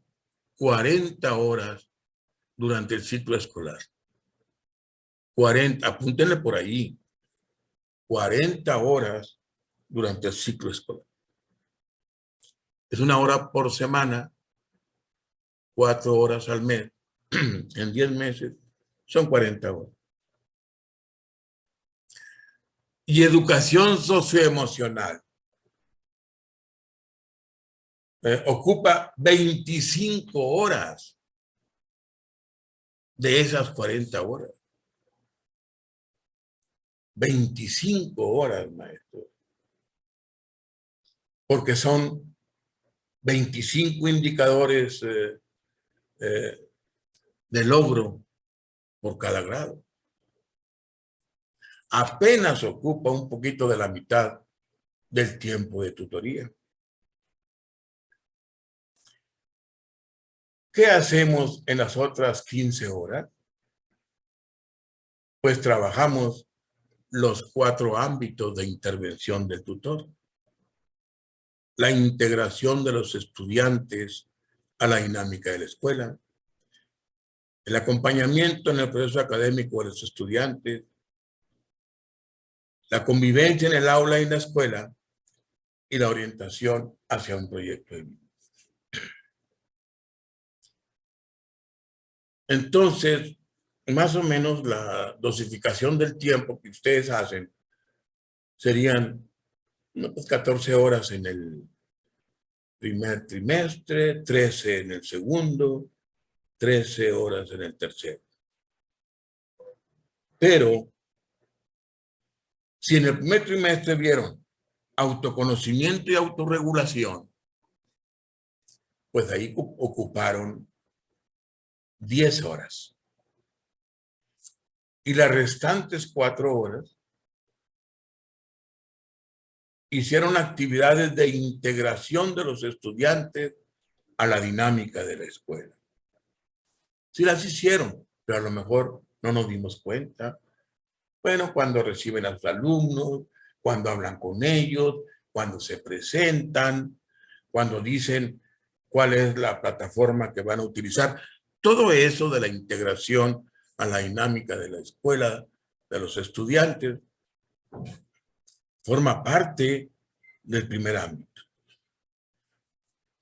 40 horas durante el ciclo escolar. 40, apúntenle por ahí. 40 horas durante el ciclo escolar. Es 1 hora por semana, 4 horas al mes. En 10 meses son 40 horas. Y educación socioemocional ocupa 25 horas de esas 40 horas. 25 horas, maestro. Porque son 25 indicadores de logro por cada grado. Apenas ocupa un poquito de la mitad del tiempo de tutoría. ¿Qué hacemos en las otras 15 horas? Pues trabajamos los 4 ámbitos de intervención del tutor. La integración de los estudiantes a la dinámica de la escuela, el acompañamiento en el proceso académico de los estudiantes, la convivencia en el aula y en la escuela y la orientación hacia un proyecto de vida. Entonces, más o menos la dosificación del tiempo que ustedes hacen serían 14 horas en el primer trimestre, 13 en el segundo, 13 horas en el tercero. Pero, si en el primer trimestre vieron autoconocimiento y autorregulación, pues ahí ocuparon 10 horas. Y las restantes 4 horas hicieron actividades de integración de los estudiantes a la dinámica de la escuela. Sí las hicieron, pero a lo mejor no nos dimos cuenta. Bueno, cuando reciben a sus alumnos, cuando hablan con ellos, cuando se presentan, cuando dicen cuál es la plataforma que van a utilizar. Todo eso de la integración a la dinámica de la escuela, de los estudiantes, forma parte del primer ámbito.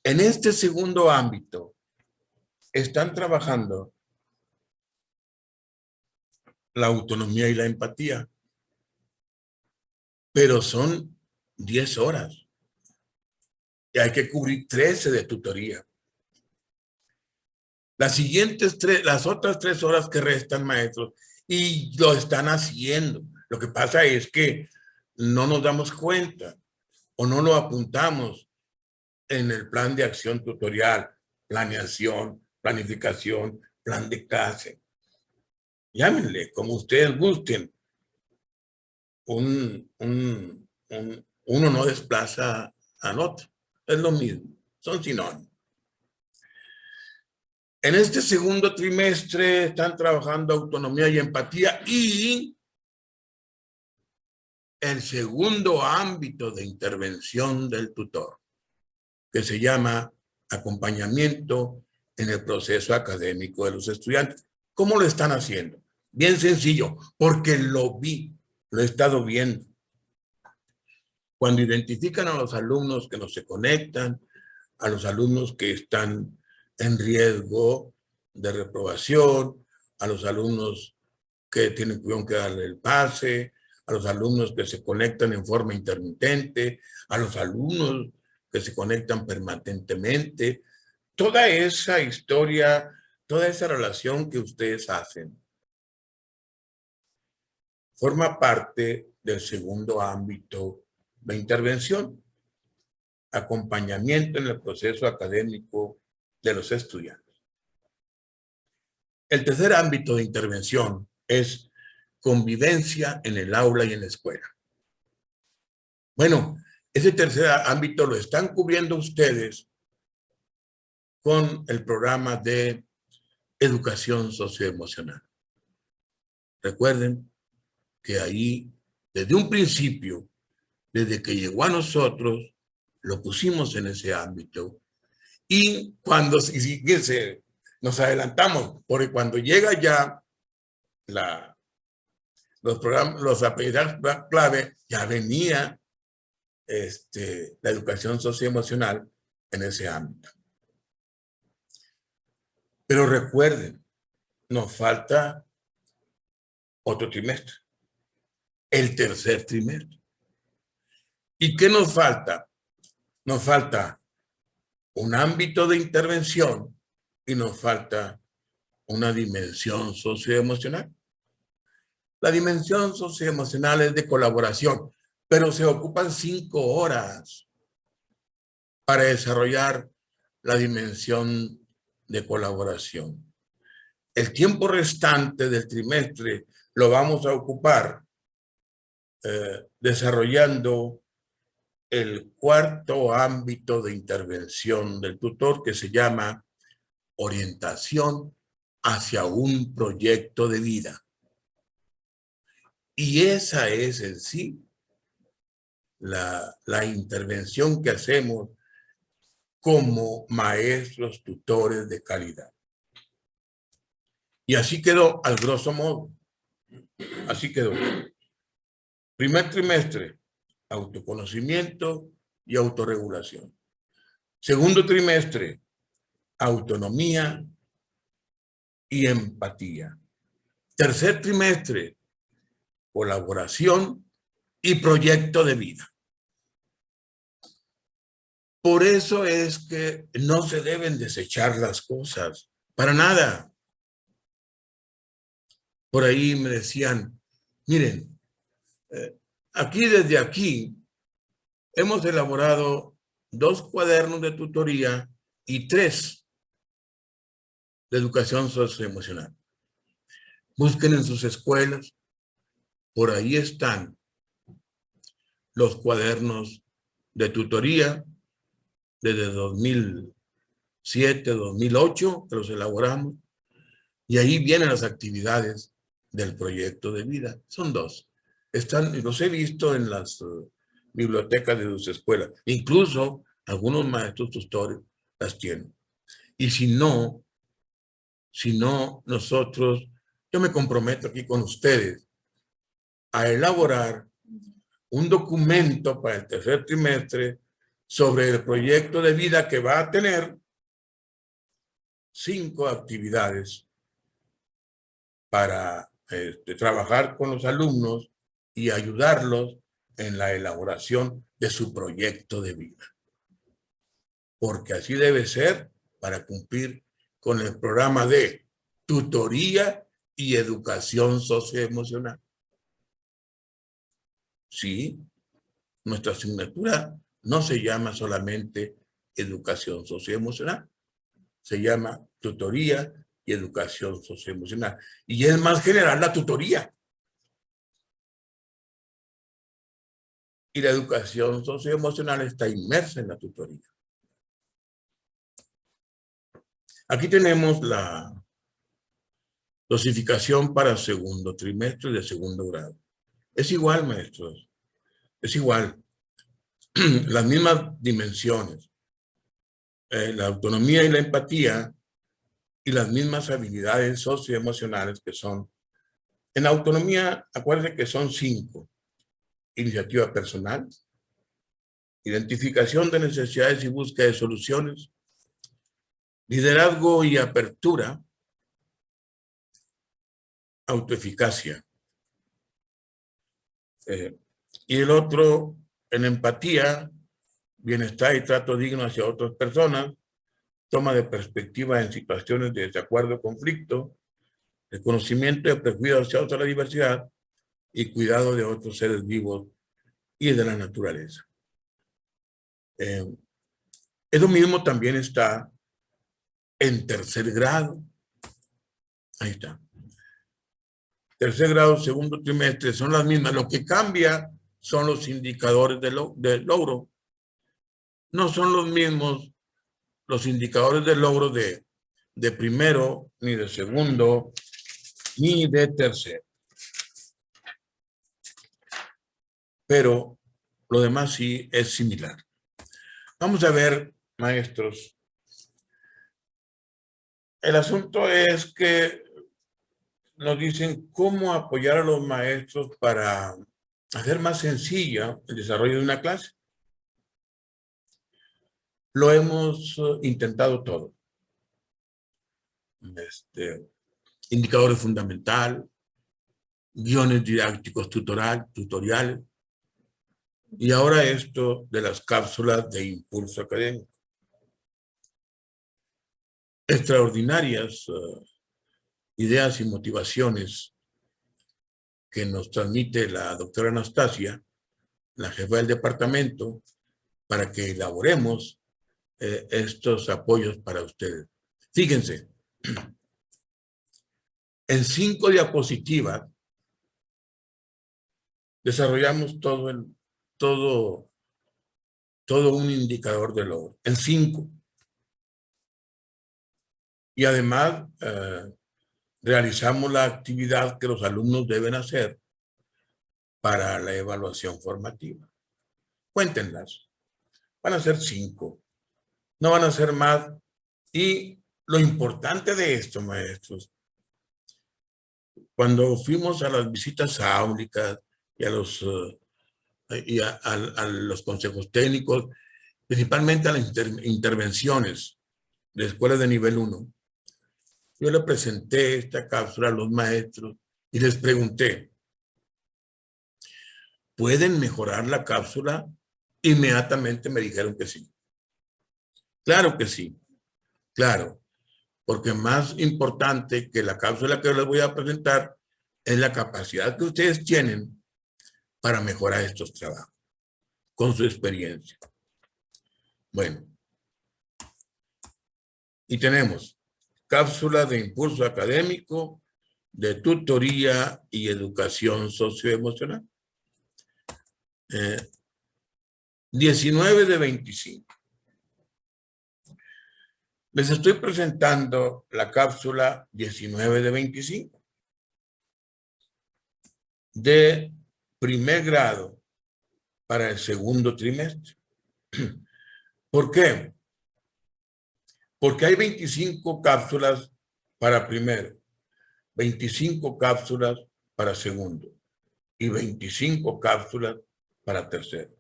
En este segundo ámbito están trabajando la autonomía y la empatía, pero son 10 horas y hay que cubrir 13 de tutoría. Las otras 3 horas que restan, maestros, y lo están haciendo. Lo que pasa es que no nos damos cuenta o no lo apuntamos en el plan de acción tutorial, planeación, planificación, plan de clase. Llámenle como ustedes gusten. Uno no desplaza al otro. Es lo mismo. Son sinónimos. En este segundo trimestre están trabajando autonomía y empatía y el segundo ámbito de intervención del tutor, que se llama acompañamiento en el proceso académico de los estudiantes. ¿Cómo lo están haciendo? Bien sencillo, porque lo vi, lo he estado viendo. Cuando identifican a los alumnos que no se conectan, a los alumnos que están en riesgo de reprobación, a los alumnos que tienen que darle el pase, a los alumnos que se conectan en forma intermitente, a los alumnos que se conectan permanentemente. Toda esa historia, toda esa relación que ustedes hacen, forma parte del segundo ámbito de intervención, acompañamiento en el proceso académico de los estudiantes. El tercer ámbito de intervención es convivencia en el aula y en la escuela. Bueno, ese tercer ámbito lo están cubriendo ustedes con el programa de educación socioemocional. Recuerden que ahí, desde un principio, desde que llegó a nosotros, lo pusimos en ese ámbito. Y cuando, fíjense, nos adelantamos, porque cuando llega ya los aprendizajes clave, ya venía la educación socioemocional en ese ámbito. Pero recuerden, nos falta otro trimestre, el tercer trimestre. ¿Y qué nos falta? Nos falta un ámbito de intervención y nos falta una dimensión socioemocional. La dimensión socioemocional es de colaboración, pero se ocupan 5 horas para desarrollar la dimensión de colaboración. El tiempo restante del trimestre lo vamos a ocupar desarrollando el cuarto ámbito de intervención del tutor, que se llama orientación hacia un proyecto de vida. Y esa es en sí la intervención que hacemos como maestros tutores de calidad. Y así quedó, al grosso modo. Así quedó. Primer trimestre, autoconocimiento y autorregulación. Segundo trimestre, autonomía y empatía. Tercer trimestre, colaboración y proyecto de vida. Por eso es que no se deben desechar las cosas, para nada. Por ahí me decían, miren, desde aquí, hemos elaborado 2 cuadernos de tutoría y 3 de educación socioemocional. Busquen en sus escuelas, por ahí están los cuadernos de tutoría desde 2007, 2008, que los elaboramos, y ahí vienen las actividades del proyecto de vida. Son 2. Los he visto en las bibliotecas de sus escuelas. Incluso algunos maestros tutores las tienen. Y si no, nosotros, yo me comprometo aquí con ustedes a elaborar un documento para el tercer trimestre sobre el proyecto de vida, que va a tener 5 actividades para trabajar con los alumnos y ayudarlos en la elaboración de su proyecto de vida. Porque así debe ser para cumplir con el programa de tutoría y educación socioemocional. Sí, nuestra asignatura no se llama solamente educación socioemocional, se llama tutoría y educación socioemocional. Y es más general la tutoría. Y la educación socioemocional está inmersa en la tutoría. Aquí tenemos la dosificación para segundo trimestre de segundo grado. Es igual, maestros. Es igual. Las mismas dimensiones. La autonomía y la empatía y las mismas habilidades socioemocionales que son. En autonomía, acuérdense que son 5. Iniciativa personal, identificación de necesidades y búsqueda de soluciones, liderazgo y apertura, autoeficacia. Y el otro, en empatía, bienestar y trato digno hacia otras personas, toma de perspectiva en situaciones de desacuerdo o conflicto, reconocimiento de prejuicios hacia la diversidad y cuidado de otros seres vivos y de la naturaleza. Eso mismo también está en tercer grado. Ahí está. Tercer grado, segundo trimestre, son las mismas. Lo que cambia son los indicadores de logro. No son los mismos los indicadores de logro de primero, ni de segundo, ni de tercero. Pero lo demás sí es similar. Vamos a ver, maestros. El asunto es que nos dicen cómo apoyar a los maestros para hacer más sencilla el desarrollo de una clase. Lo hemos intentado todo. Indicadores fundamentales, guiones didácticos tutoriales, y ahora esto de las cápsulas de impulso académico. Extraordinarias ideas y motivaciones que nos transmite la doctora Anastasia, la jefa del departamento, para que elaboremos estos apoyos para ustedes. Fíjense, en 5 diapositivas desarrollamos todo un indicador de logro. En 5. Y además realizamos la actividad que los alumnos deben hacer para la evaluación formativa. Cuéntenlas. Van a ser 5. No van a ser más. Y lo importante de esto, maestros, cuando fuimos a las visitas áulicas y a los consejos técnicos, principalmente a las intervenciones de escuelas de nivel 1, yo le presenté esta cápsula a los maestros y les pregunté, ¿pueden mejorar la cápsula? Inmediatamente me dijeron que sí. Claro que sí, claro, porque más importante que la cápsula que les voy a presentar es la capacidad que ustedes tienen para mejorar estos trabajos con su experiencia. Bueno, y tenemos cápsula de impulso académico, de tutoría y educación socioemocional. 19 de 25. Les estoy presentando la cápsula 19 de 25 de primer grado para el segundo trimestre. ¿Por qué? Porque hay 25 cápsulas para primero, 25 cápsulas para segundo y 25 cápsulas para tercero.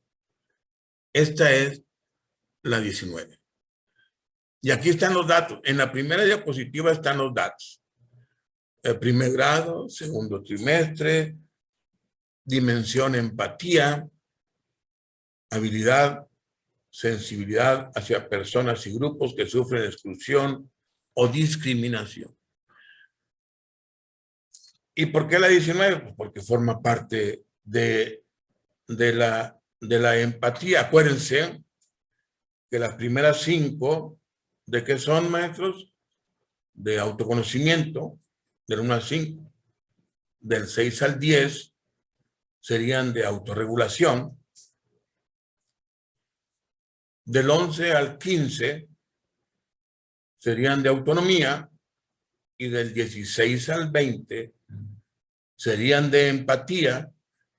Esta es la 19. Y aquí están los datos. En la primera diapositiva están los datos. El primer grado, segundo trimestre, dimensión empatía, habilidad, sensibilidad hacia personas y grupos que sufren exclusión o discriminación. ¿Y por qué la 19? Pues porque forma parte de la empatía. Acuérdense que las primeras 5, ¿de qué son, maestros? De autoconocimiento, del 1 al 5. Del 6 al 10 serían de autorregulación. Del 11 al 15 serían de autonomía. Y del 16 al 20 serían de empatía.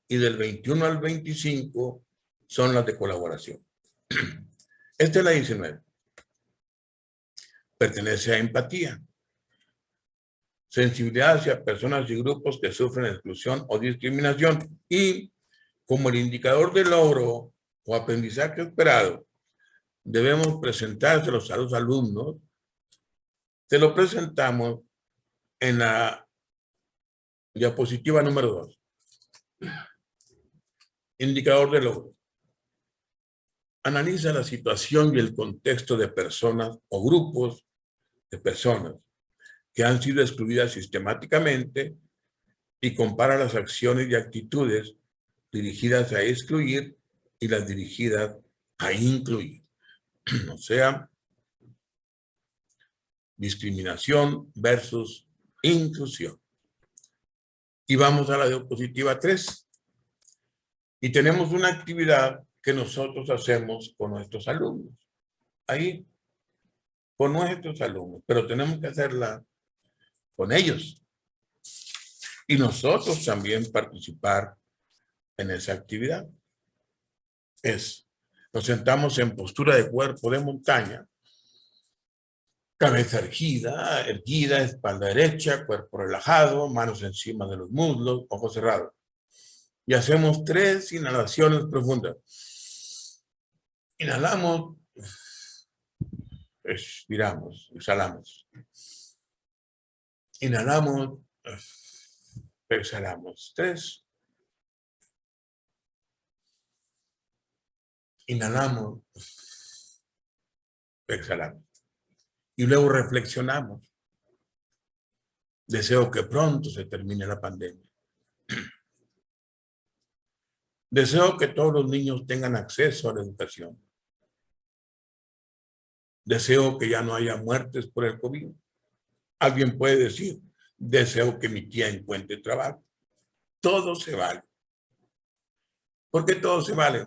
Y del 21 al 25 son las de colaboración. Esta es la 19. Pertenece a empatía. Sensibilidad hacia personas y grupos que sufren exclusión o discriminación. Y como el indicador de logro o aprendizaje esperado, debemos presentárselos a los alumnos. Se lo presentamos en la diapositiva número 2. Indicador de logro. Analiza la situación y el contexto de personas o grupos de personas que han sido excluidas sistemáticamente y compara las acciones y actitudes dirigidas a excluir y las dirigidas a incluir. O sea, discriminación versus inclusión. Y vamos a la diapositiva 3. Y tenemos una actividad que nosotros hacemos con nuestros alumnos. Ahí, con nuestros alumnos. Pero tenemos que hacerla con ellos. Y nosotros también participar en esa actividad. Nos sentamos en postura de cuerpo de montaña. Cabeza erguida, espalda derecha, cuerpo relajado, manos encima de los muslos, ojos cerrados. Y hacemos 3 inhalaciones profundas. Inhalamos, expiramos, exhalamos. Inhalamos, exhalamos. 3. Inhalamos, exhalamos. Y luego reflexionamos. Deseo que pronto se termine la pandemia. Deseo que todos los niños tengan acceso a la educación. Deseo que ya no haya muertes por el COVID. Alguien puede decir, deseo que mi tía encuentre trabajo. Todo se vale. ¿Por qué todo se vale?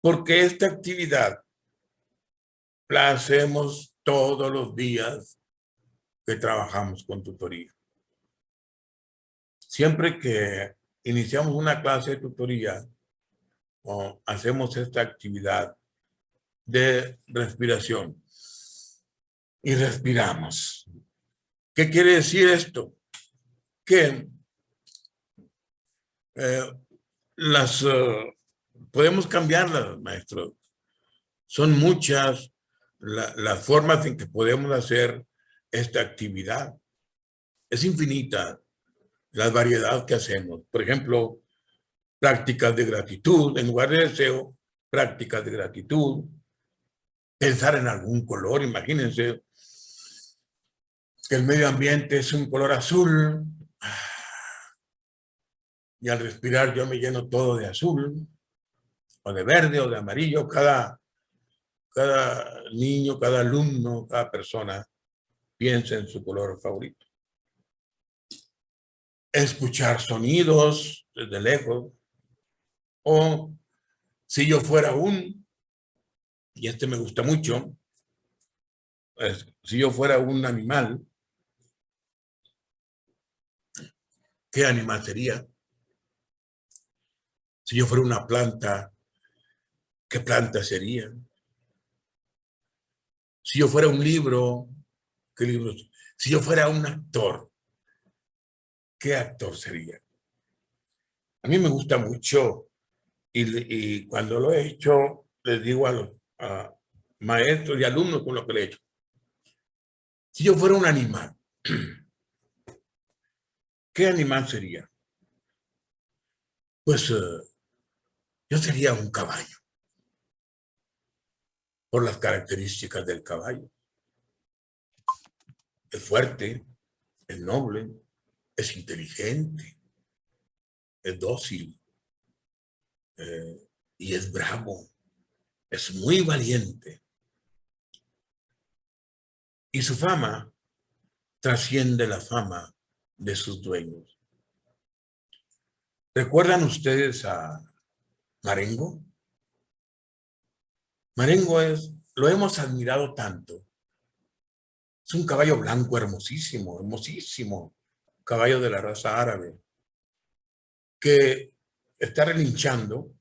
Porque esta actividad la hacemos todos los días que trabajamos con tutoría. Siempre que iniciamos una clase de tutoría o hacemos esta actividad de respiración y respiramos. ¿Qué quiere decir esto? Que podemos cambiarlas, maestro. Son muchas las formas en que podemos hacer esta actividad. Es infinita la variedad que hacemos. Por ejemplo, prácticas de gratitud, en lugar de deseo, prácticas de gratitud. Pensar en algún color, imagínense que el medio ambiente es un color azul y al respirar yo me lleno todo de azul o de verde o de amarillo. Cada niño, cada alumno, cada persona piensa en su color favorito. Escuchar sonidos desde lejos, o si yo fuera y este me gusta mucho, si yo fuera un animal, ¿qué animal sería? Si yo fuera una planta, ¿qué planta sería? Si yo fuera un libro, ¿qué libro? Si yo fuera un actor, ¿qué actor sería? A mí me gusta mucho y cuando lo he hecho, les digo a los maestros y alumnos con lo que le he hecho. Si yo fuera un animal, ¿qué animal sería? Pues yo sería un caballo, por las características del caballo. Es fuerte, es noble, es inteligente, es dócil y es bravo, es muy valiente. Y su fama trasciende la fama de sus dueños. ¿Recuerdan ustedes a Marengo? Marengo lo hemos admirado tanto. Es un caballo blanco hermosísimo, hermosísimo, caballo de la raza árabe, que está relinchando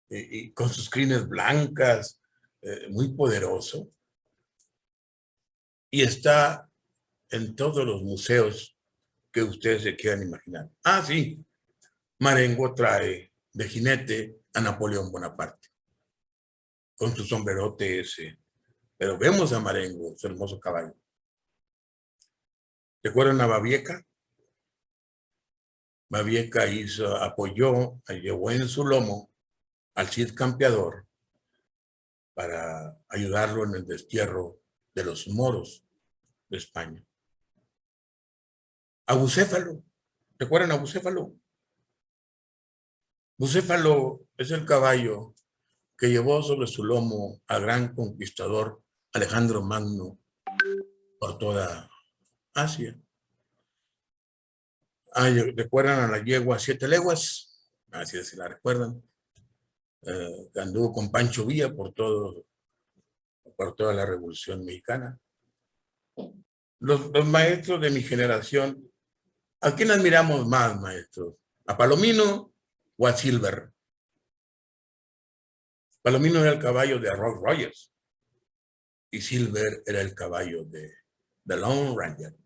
y con sus crines blancas, muy poderoso, y está en todos los museos que ustedes se quieran imaginar. Ah, sí, Marengo trae de jinete a Napoleón Bonaparte, con su sombrerote ese. Pero vemos a Marengo, su hermoso caballo. ¿Recuerdan a Babieca? Babieca apoyó, llevó en su lomo al Cid Campeador para ayudarlo en el destierro de los moros de España. A Bucéfalo, ¿recuerdan a Bucéfalo? Bucéfalo es el caballo que llevó sobre su lomo al gran conquistador Alejandro Magno por toda Asia. ¿Recuerdan a la yegua 7 leguas? Así es, si la recuerdan. Que anduvo con Pancho Villa por toda la Revolución Mexicana. Los maestros de mi generación, ¿a quién admiramos más, maestros? ¿A Palomino o a Silver? Palomino era el caballo de Rock Rogers y Silver era el caballo de The Lone Ranger,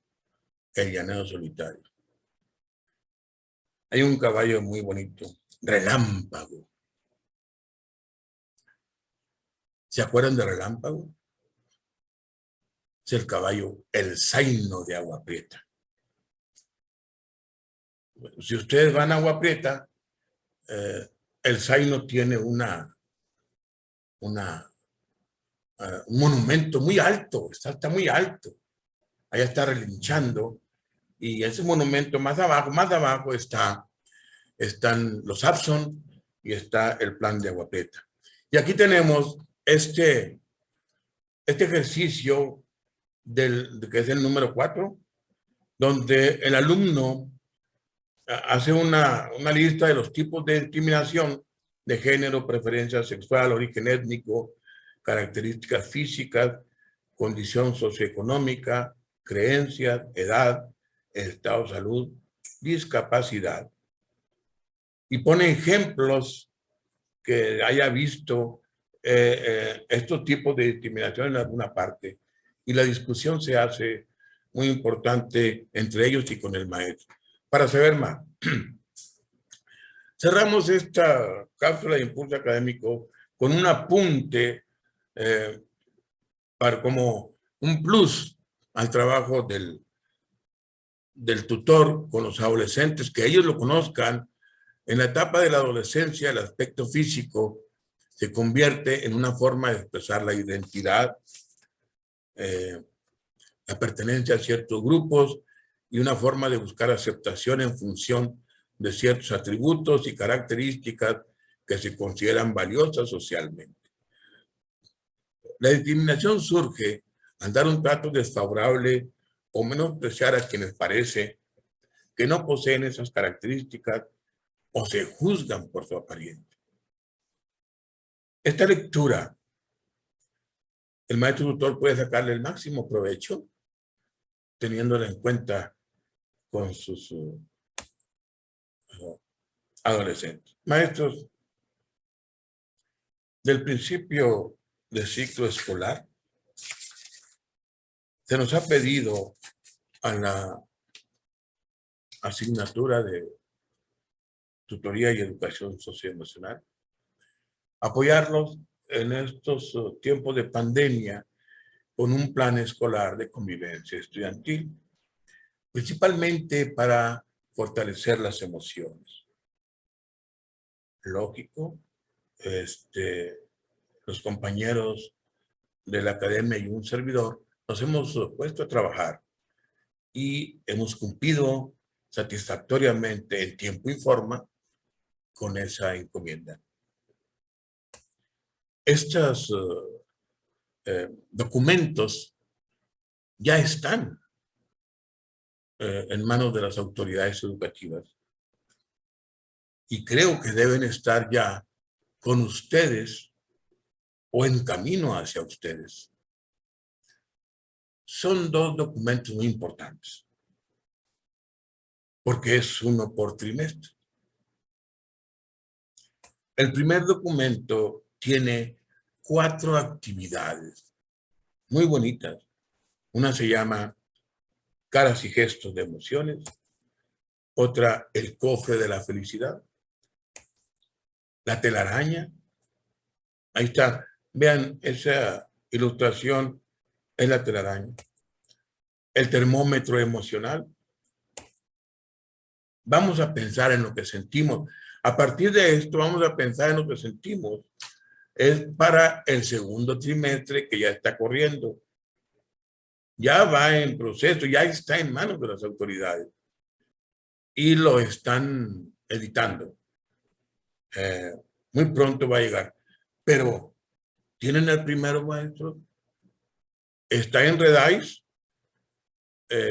el llanero solitario. Hay un caballo muy bonito, Relámpago. ¿Se acuerdan de Relámpago? Es el caballo, el zaino de Agua Prieta. Si ustedes van a Agua Prieta, el zaino tiene un monumento muy alto, está muy alto. Allá está relinchando y ese monumento más abajo están los Abson y está el plan de Agua Prieta. Y aquí tenemos este ejercicio que es el número 4, donde el alumno hace una lista de los tipos de discriminación de género, preferencia sexual, origen étnico, características físicas, condición socioeconómica, creencias, edad, estado de salud, discapacidad. Y pone ejemplos que haya visto estos tipos de discriminación en alguna parte. Y la discusión se hace muy importante entre ellos y con el maestro. Para saber más, cerramos esta cápsula de impulso académico con un apunte para como un plus al trabajo del tutor con los adolescentes, que ellos lo conozcan. En la etapa de la adolescencia, el aspecto físico se convierte en una forma de expresar la identidad, la pertenencia a ciertos grupos y una forma de buscar aceptación en función de ciertos atributos y características que se consideran valiosas socialmente. La discriminación surge al dar un trato desfavorable o menospreciar a quienes parece que no poseen esas características o se juzgan por su apariencia. Esta lectura, el maestro tutor puede sacarle el máximo provecho teniéndola en cuenta con sus adolescentes. Maestros, del principio del ciclo escolar, se nos ha pedido a la asignatura de tutoría y educación socioemocional apoyarlos en estos tiempos de pandemia con un plan escolar de convivencia estudiantil, principalmente para fortalecer las emociones. Lógico, los compañeros de la academia y un servidor nos hemos puesto a trabajar y hemos cumplido satisfactoriamente en tiempo y forma con esa encomienda. Estos documentos ya están en manos de las autoridades educativas y creo que deben estar ya con ustedes o en camino hacia ustedes. Son dos documentos muy importantes porque es uno por trimestre. El primer documento tiene 4 actividades muy bonitas. Una se llama Caras y gestos de emociones. Otra, el cofre de la felicidad. La telaraña. Ahí está. Vean esa ilustración, es la telaraña. El termómetro emocional. Vamos a pensar en lo que sentimos. A partir de esto, vamos a pensar en lo que sentimos. Es para el segundo trimestre que ya está corriendo. Ya va en proceso, ya está en manos de las autoridades. Y lo están editando. Muy pronto va a llegar. Pero, ¿tienen el primero, maestro? Está en Redais.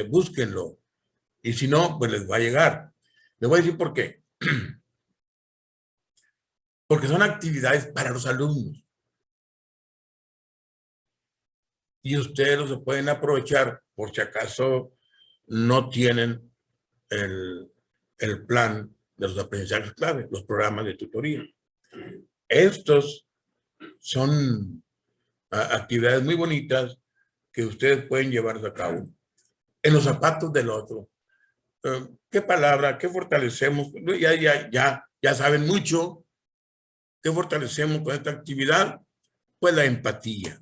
Búsquenlo. Y si no, pues les va a llegar. Les voy a decir por qué. Porque son actividades para los alumnos. Y ustedes los pueden aprovechar por si acaso no tienen el plan de los aprendizajes clave, los programas de tutoría. Estos son actividades muy bonitas que ustedes pueden llevar a cabo. En los zapatos del otro. ¿Qué palabra? ¿Qué fortalecemos? Ya saben mucho. ¿Qué fortalecemos con esta actividad? Pues la empatía.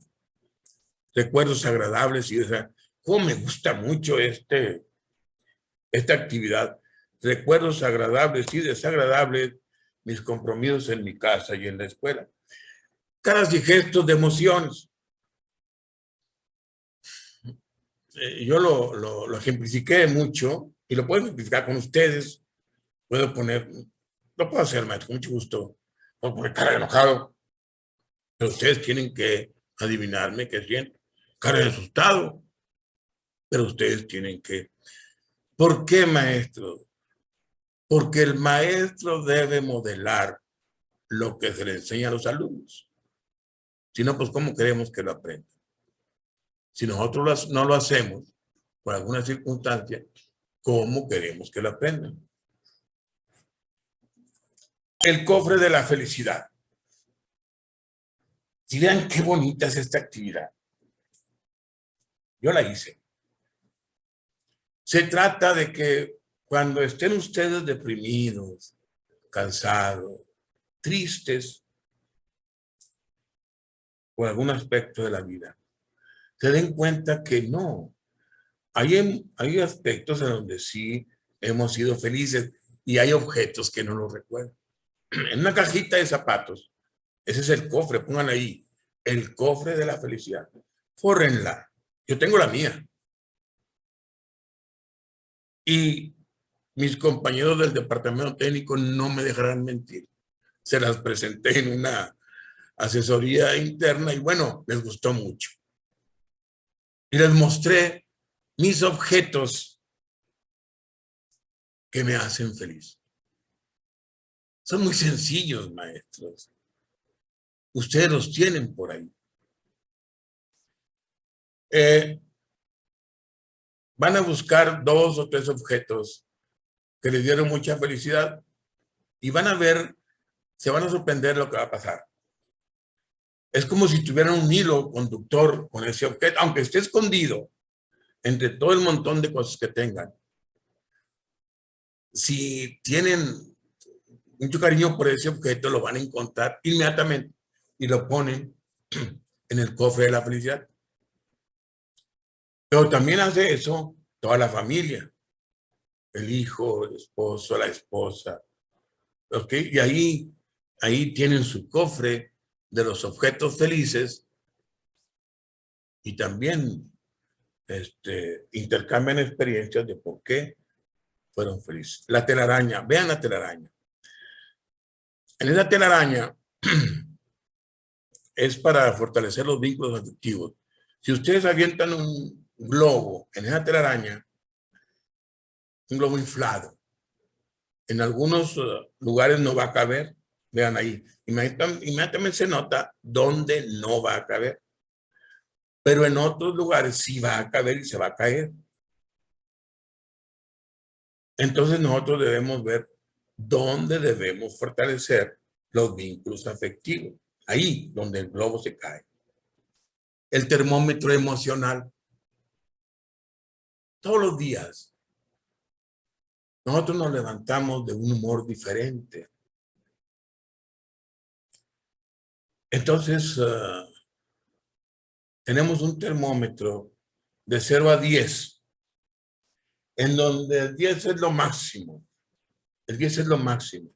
Recuerdos agradables y cómo me gusta mucho esta actividad. Recuerdos agradables y desagradables, mis compromisos en mi casa y en la escuela. Caras y gestos de emociones. Yo lo ejemplifiqué mucho y lo puedo ejemplificar con ustedes. Lo puedo hacer, maestro, con mucho gusto. Puedo poner cara de enojado. Pero ustedes tienen que adivinarme qué siento. Cara de asustado. Pero ustedes tienen que. ¿Por qué, maestro? Porque el maestro debe modelar lo que se le enseña a los alumnos. Si no, pues ¿cómo queremos que lo aprendan? Si nosotros no lo hacemos por alguna circunstancia, ¿cómo queremos que lo aprendan? El cofre de la felicidad. Si vean qué bonita es esta actividad. Yo la hice. Se trata de que cuando estén ustedes deprimidos, cansados, tristes por algún aspecto de la vida, se den cuenta que no. Hay aspectos en donde sí hemos sido felices y hay objetos que no los recuerdan. En una cajita de zapatos, ese es el cofre, pongan ahí, el cofre de la felicidad. Fórrenla. Yo tengo la mía. Y mis compañeros del departamento técnico no me dejarán mentir. Se las presenté en una asesoría interna y bueno, les gustó mucho. Y les mostré mis objetos que me hacen feliz. Son muy sencillos, maestros. Ustedes los tienen por ahí. Van a buscar 2 o 3 objetos que les dieron mucha felicidad y van a ver, se van a sorprender lo que va a pasar. Es como si tuvieran un hilo conductor con ese objeto, aunque esté escondido entre todo el montón de cosas que tengan. Si tienen mucho cariño por ese objeto, lo van a encontrar inmediatamente y lo ponen en el cofre de la felicidad. Pero también hace eso toda la familia, el hijo, el esposo, la esposa. ¿Ok? Y ahí tienen su cofre de los objetos felices y también intercambian experiencias de por qué fueron felices. La telaraña, vean la telaraña. En esa telaraña es para fortalecer los vínculos afectivos. Si ustedes avientan un globo en esa telaraña, un globo inflado, en algunos lugares no va a caber, vean ahí, inmediatamente se nota dónde no va a caber, pero en otros lugares sí va a caber y se va a caer. Entonces nosotros debemos ver dónde debemos fortalecer los vínculos afectivos, ahí donde el globo se cae. El termómetro emocional. Todos los días nosotros nos levantamos de un humor diferente. Entonces, tenemos un termómetro de 0 a 10, en donde el 10 es lo máximo. El 10 es lo máximo.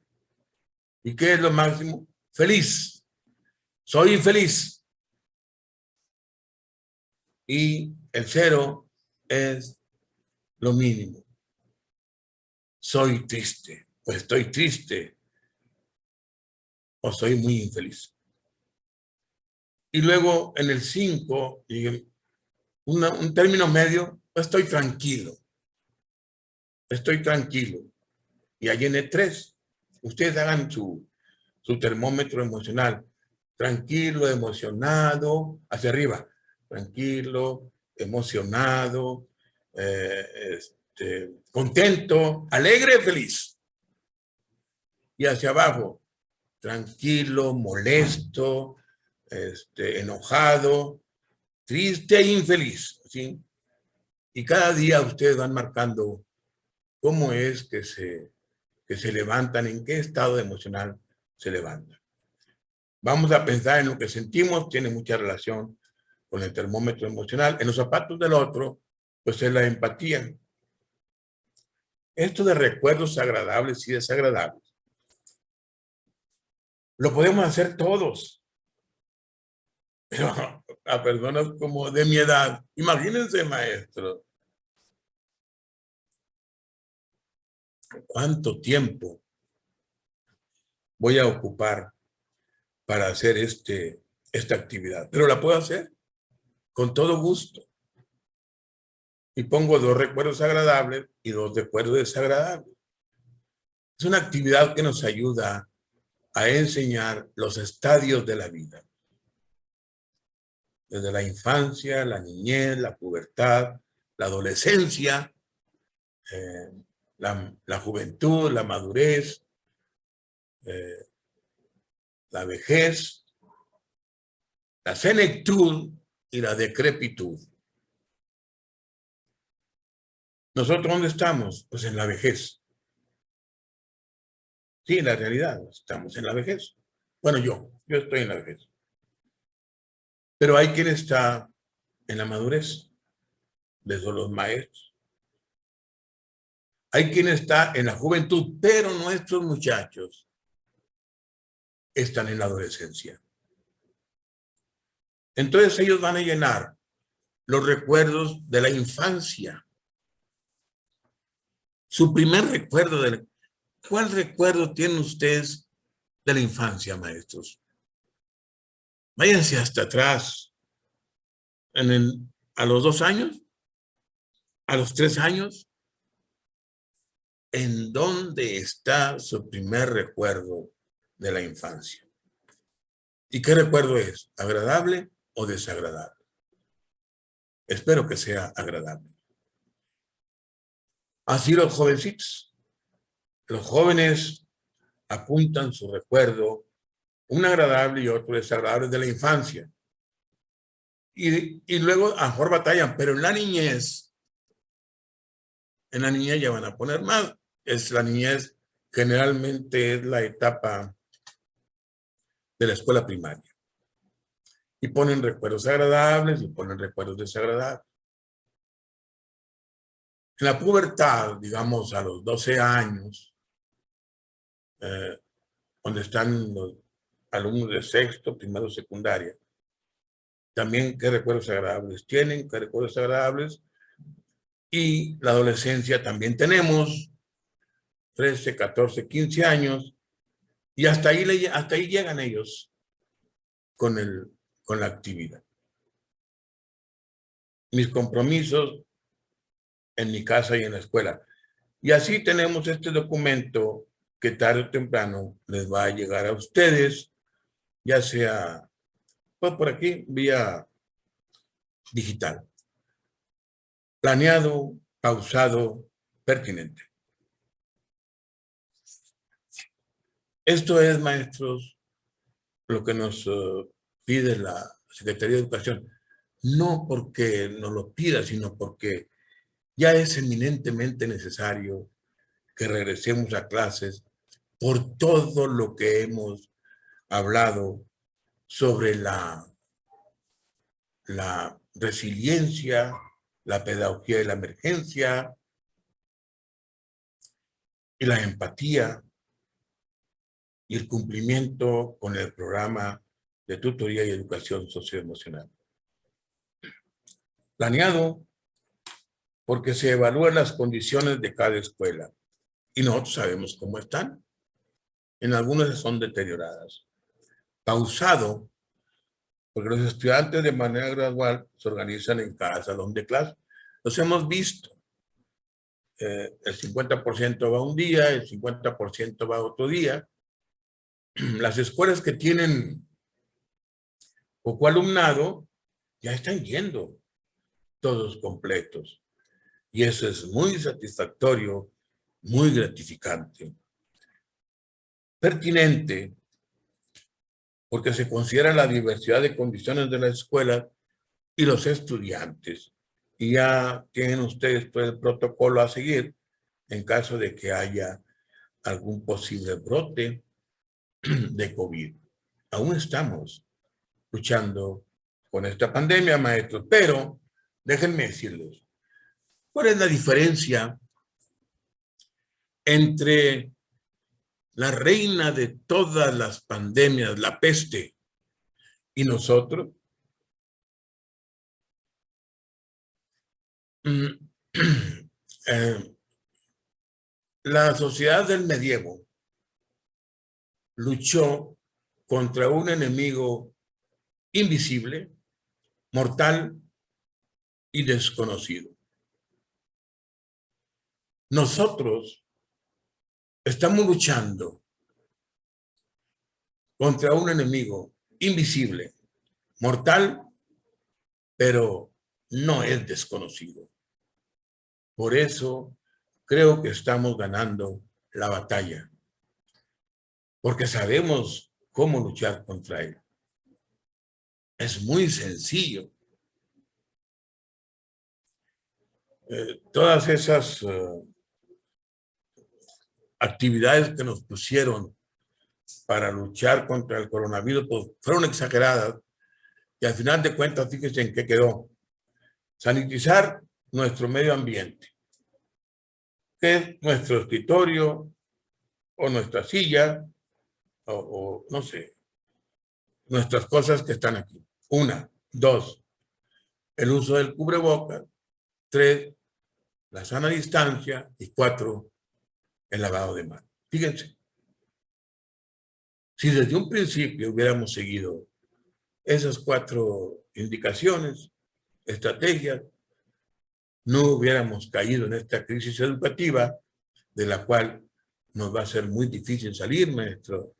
¿Y qué es lo máximo? Feliz. Soy feliz. Y el 0 es lo mínimo. Soy triste. Pues estoy triste. O soy muy infeliz. Y luego en el 5, un término medio, estoy tranquilo. Estoy tranquilo. Y ahí en el 3, ustedes hagan su termómetro emocional. Tranquilo, emocionado, hacia arriba. Tranquilo, emocionado, contento, alegre, feliz. Y hacia abajo, tranquilo, molesto, enojado, triste e infeliz. ¿Sí? Y cada día ustedes van marcando cómo es que se levantan, en qué estado emocional se levantan. Vamos a pensar en lo que sentimos, tiene mucha relación con el termómetro emocional. En los zapatos del otro, pues es la empatía. Esto de recuerdos agradables y desagradables, lo podemos hacer todos, pero a personas como de mi edad, imagínense, maestro, ¿cuánto tiempo voy a ocupar para hacer este esta actividad, pero la puedo hacer con todo gusto. Y pongo 2 recuerdos agradables y 2 recuerdos desagradables. Es una actividad que nos ayuda a enseñar los estadios de la vida. Desde la infancia, la niñez, la pubertad, la adolescencia, la juventud, la madurez, la vejez, la senectud y la decrepitud. ¿Nosotros dónde estamos? Pues en la vejez. Sí, en la realidad, estamos en la vejez. Bueno, yo estoy en la vejez. Pero hay quien está en la madurez, desde los maestros. Hay quien está en la juventud, pero nuestros muchachos están en la adolescencia. Entonces ellos van a llenar los recuerdos de la infancia. Su primer recuerdo ¿cuál recuerdo tienen ustedes de la infancia, maestros? Váyanse hasta atrás. A los 2 años, a los 3 años. ¿En dónde está su primer recuerdo de la infancia? ¿Y qué recuerdo es? ¿Agradable o desagradable? Espero que sea agradable. Así los jovencitos. Los jóvenes apuntan su recuerdo, un agradable y otro desagradable de la infancia. Y luego a lo mejor batallan, pero en la niñez ya van a poner más. La niñez generalmente es la etapa de la escuela primaria. Y ponen recuerdos agradables y ponen recuerdos desagradables. En la pubertad, digamos a los 12 años, donde están los alumnos de sexto, primero, secundaria, también qué recuerdos agradables tienen, qué recuerdos agradables. Y la adolescencia también tenemos 13, 14, 15 años, y hasta ahí llegan ellos con la actividad. Mis compromisos en mi casa y en la escuela. Y así tenemos este documento que tarde o temprano les va a llegar a ustedes, ya sea pues, por aquí, vía digital. Planeado, pausado, pertinente. Esto es, maestros, lo que nos pide la Secretaría de Educación. No porque nos lo pida, sino porque ya es eminentemente necesario que regresemos a clases por todo lo que hemos hablado sobre la resiliencia, la pedagogía de la emergencia y la empatía y el cumplimiento con el programa de tutoría y educación socioemocional. Planeado porque se evalúan las condiciones de cada escuela y nosotros sabemos cómo están. En algunas son deterioradas. Pausado porque los estudiantes de manera gradual se organizan en cada salón de clase. Los hemos visto. El 50% va un día, el 50% va otro día. Las escuelas que tienen poco alumnado ya están yendo todos completos. Y eso es muy satisfactorio, muy gratificante. Pertinente, porque se considera la diversidad de condiciones de la escuela y los estudiantes. Y ya tienen ustedes todo el protocolo a seguir en caso de que haya algún posible brote de COVID. Aún estamos luchando con esta pandemia, maestros, pero déjenme decirles, ¿cuál es la diferencia entre la reina de todas las pandemias, la peste, y nosotros? La sociedad del medievo luchó contra un enemigo invisible, mortal y desconocido. Nosotros estamos luchando contra un enemigo invisible, mortal, pero no es desconocido. Por eso creo que estamos ganando la batalla, porque sabemos cómo luchar contra él. Es muy sencillo. Todas esas actividades que nos pusieron para luchar contra el coronavirus pues, fueron exageradas y al final de cuentas, fíjense en qué quedó. Sanitizar nuestro medio ambiente, que es nuestro escritorio o nuestra silla o no sé, nuestras cosas que están aquí. 1, 2, el uso del cubrebocas. 3, la sana distancia. Y 4, el lavado de manos. Fíjense, si desde un principio hubiéramos seguido esas 4 indicaciones, estrategias, no hubiéramos caído en esta crisis educativa de la cual nos va a ser muy difícil salir, maestro.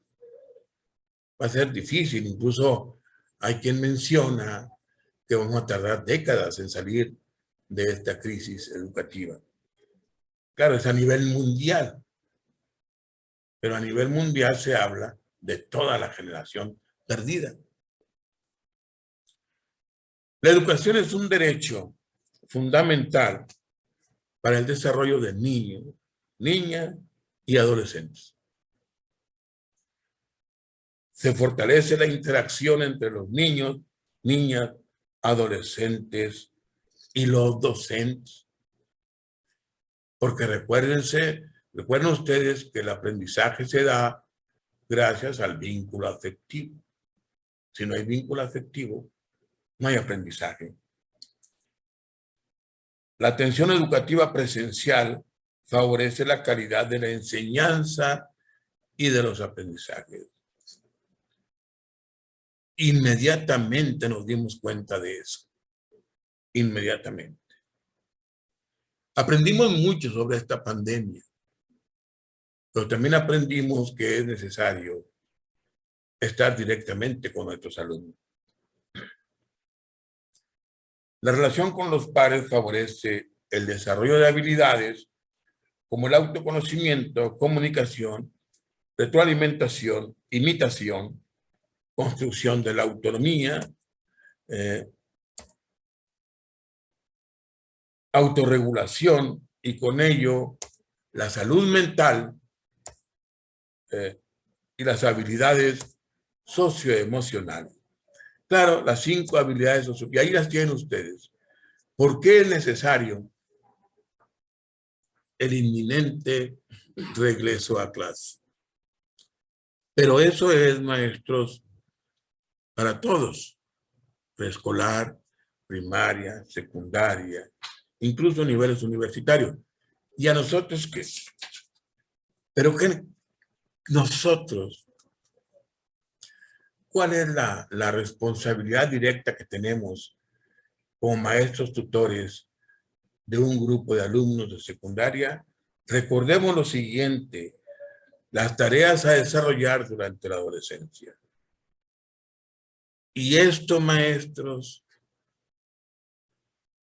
Va a ser difícil, incluso hay quien menciona que vamos a tardar décadas en salir de esta crisis educativa. Claro, es a nivel mundial, pero a nivel mundial se habla de toda la generación perdida. La educación es un derecho fundamental para el desarrollo de niños, niñas y adolescentes. Se fortalece la interacción entre los niños, niñas, adolescentes y los docentes. Porque recuerden ustedes que el aprendizaje se da gracias al vínculo afectivo. Si no hay vínculo afectivo, no hay aprendizaje. La atención educativa presencial favorece la calidad de la enseñanza y de los aprendizajes. Inmediatamente nos dimos cuenta de eso. Inmediatamente. Aprendimos mucho sobre esta pandemia, pero también aprendimos que es necesario estar directamente con nuestros alumnos. La relación con los pares favorece el desarrollo de habilidades como el autoconocimiento, comunicación, retroalimentación, imitación, construcción de la autonomía, autorregulación y con ello la salud mental y las habilidades socioemocionales. Claro, las 5 habilidades socioemocionales, y ahí las tienen ustedes. ¿Por qué es necesario el inminente regreso a clase? Pero eso es, maestros, para todos, preescolar, primaria, secundaria, incluso niveles universitarios. ¿Y a nosotros qué? Pero que nosotros, ¿cuál es la responsabilidad directa que tenemos como maestros tutores de un grupo de alumnos de secundaria? Recordemos lo siguiente, las tareas a desarrollar durante la adolescencia. Y esto, maestros,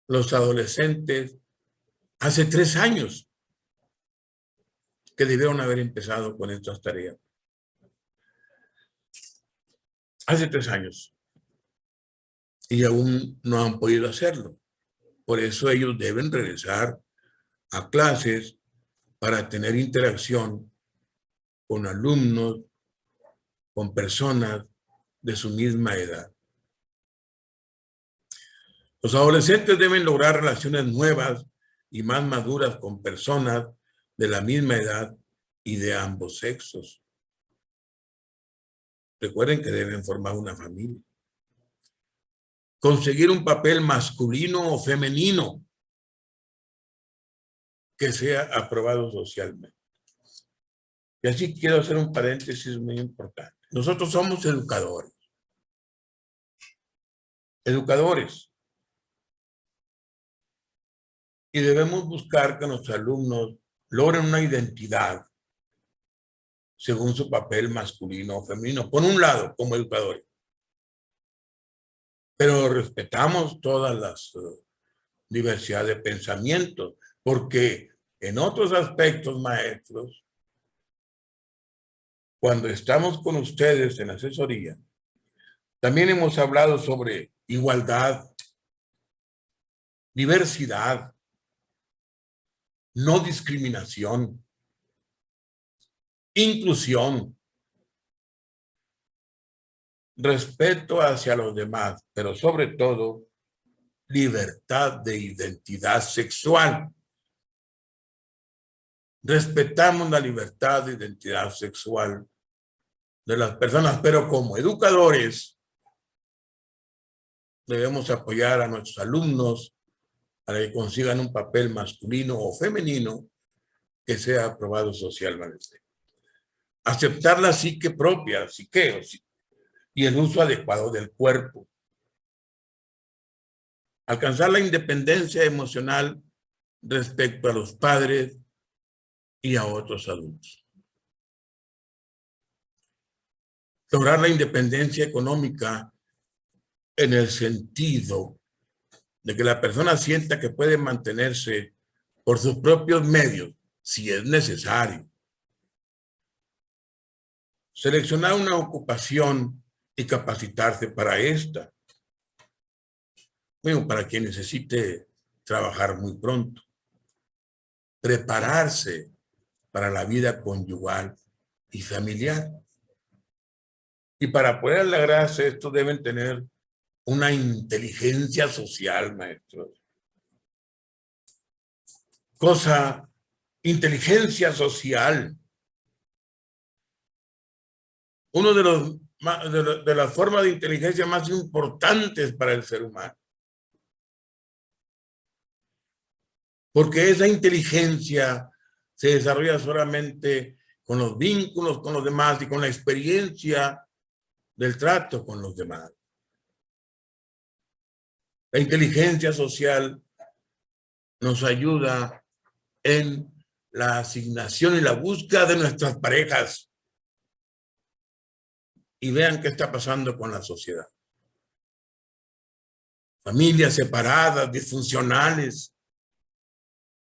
los adolescentes, hace 3 años que debieron haber empezado con estas tareas. Hace 3 años. Y aún no han podido hacerlo. Por eso ellos deben regresar a clases para tener interacción con alumnos, con personas de su misma edad. Los adolescentes deben lograr relaciones nuevas y más maduras con personas de la misma edad y de ambos sexos. Recuerden que deben formar una familia. Conseguir un papel masculino o femenino que sea aprobado socialmente. Y así quiero hacer un paréntesis muy importante. Nosotros somos educadores. educadores. Y debemos buscar que nuestros alumnos logren una identidad según su papel masculino o femenino, por un lado, como educadores. Pero respetamos todas las diversidad de pensamientos, porque en otros aspectos, maestros, cuando estamos con ustedes en asesoría, también hemos hablado sobre igualdad, diversidad, no discriminación, inclusión, respeto hacia los demás, pero sobre todo, libertad de identidad sexual. Respetamos la libertad de identidad sexual de las personas, pero como educadores debemos apoyar a nuestros alumnos para que consigan un papel masculino o femenino que sea aprobado socialmente. Aceptar la psique propia, psiqueo, y el uso adecuado del cuerpo. Alcanzar la independencia emocional respecto a los padres y a otros adultos. Lograr la independencia económica en el sentido de que la persona sienta que puede mantenerse por sus propios medios, si es necesario. Seleccionar una ocupación y capacitarse para esta. Bueno, para quien necesite trabajar muy pronto. Prepararse para la vida conyugal y familiar. Y para poder lograrse esto deben tener una inteligencia social, maestros. Inteligencia social. Uno de las formas de inteligencia más importantes para el ser humano. Porque esa inteligencia se desarrolla solamente con los vínculos con los demás y con la experiencia del trato con los demás. La inteligencia social nos ayuda en la asignación y la búsqueda de nuestras parejas. Y vean qué está pasando con la sociedad. Familias separadas, disfuncionales,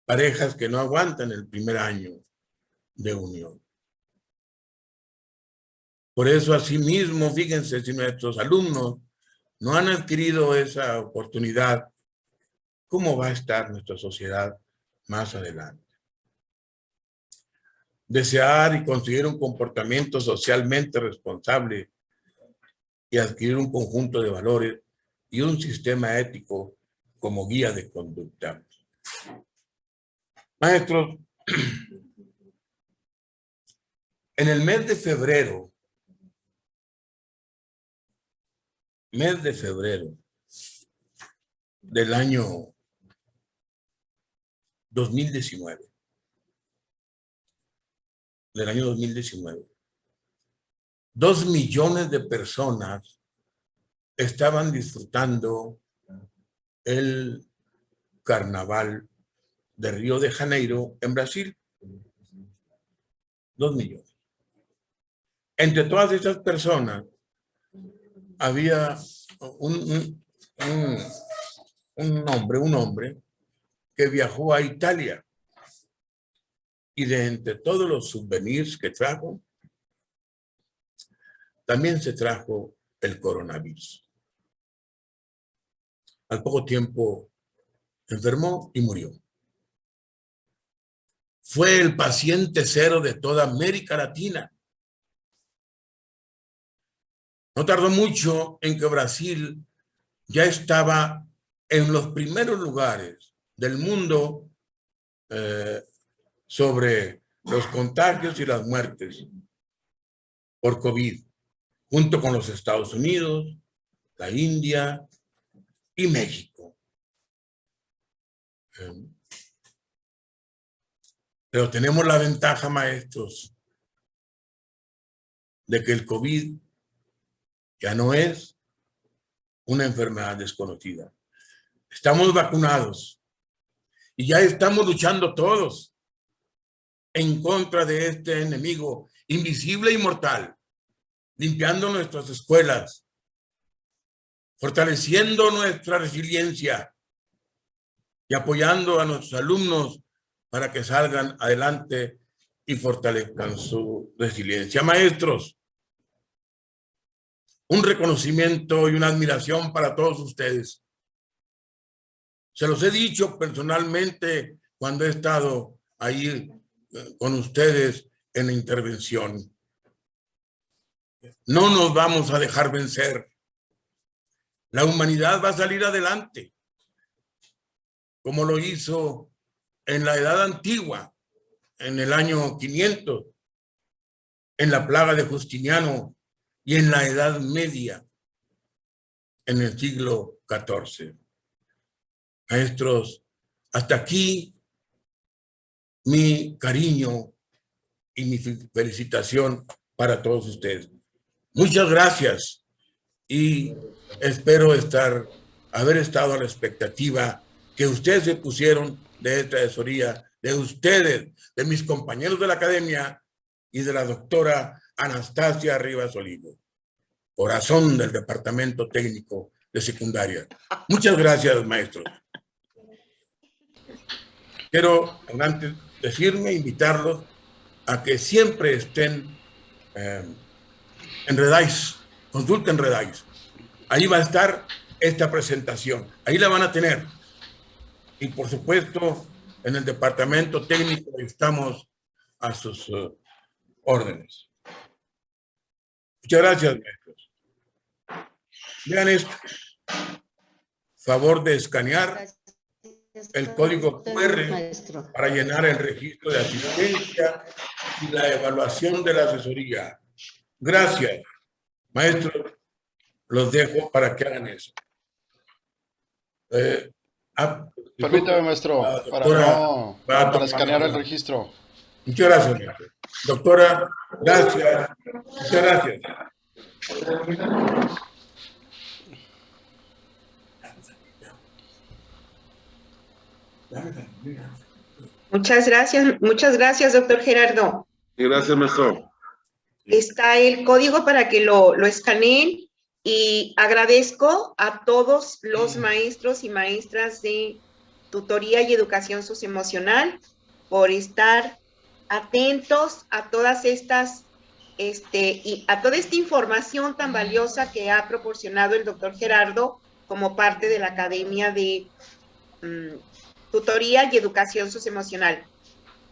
parejas que no aguantan el primer año de unión. Por eso, asimismo, fíjense, si nuestros alumnos no han adquirido esa oportunidad, ¿cómo va a estar nuestra sociedad más adelante? Desear y conseguir un comportamiento socialmente responsable y adquirir un conjunto de valores y un sistema ético como guía de conducta. Maestros, en el mes de febrero del año 2019, 2 millones de personas estaban disfrutando el carnaval de Río de Janeiro en Brasil. 2 millones. Entre todas esas personas había un hombre que viajó a Italia y de entre todos los souvenirs que trajo, también se trajo el coronavirus. Al poco tiempo enfermó y murió. Fue el paciente cero de toda América Latina. No tardó mucho en que Brasil ya estaba en los primeros lugares del mundo sobre los contagios y las muertes por COVID, junto con los Estados Unidos, la India y México. Pero tenemos la ventaja, maestros, de que el COVID ya no es una enfermedad desconocida. Estamos vacunados y ya estamos luchando todos en contra de este enemigo invisible y mortal, limpiando nuestras escuelas, fortaleciendo nuestra resiliencia y apoyando a nuestros alumnos para que salgan adelante y fortalezcan su resiliencia. Maestros, un reconocimiento y una admiración para todos ustedes. Se los he dicho personalmente cuando he estado ahí con ustedes en la intervención. No nos vamos a dejar vencer. La humanidad va a salir adelante, como lo hizo en la Edad Antigua, en el año 500, en la plaga de Justiniano y en la Edad Media, en el siglo XIV. Maestros, hasta aquí mi cariño y mi felicitación para todos ustedes. Muchas gracias y espero haber estado a la expectativa que ustedes se pusieron de esta asesoría, de ustedes, de mis compañeros de la academia y de la doctora Anastasia Rivas Olivo, corazón del Departamento Técnico de Secundaria. Muchas gracias, maestros. Quiero, antes de decirme, invitarlos a que siempre estén en Redais, consulten Redais. Ahí va a estar esta presentación, ahí la van a tener. Y por supuesto, en el departamento técnico estamos a sus órdenes. Muchas gracias, maestros. Vean esto. Favor de escanear el código QR para llenar el registro de asistencia y la evaluación de la asesoría. Gracias, maestros. Los dejo para que hagan eso. Permítame, maestro, para escanear el registro. Muchas gracias, maestro. Doctora, gracias. Muchas gracias. Muchas gracias, doctor Gerardo. Gracias, maestro. Está el código para que lo escaneen y agradezco a todos los maestros y maestras de tutoría y educación socioemocional por estar atentos a todas estas y a toda esta información tan valiosa que ha proporcionado el doctor Gerardo como parte de la Academia de Tutoría y Educación Socioemocional.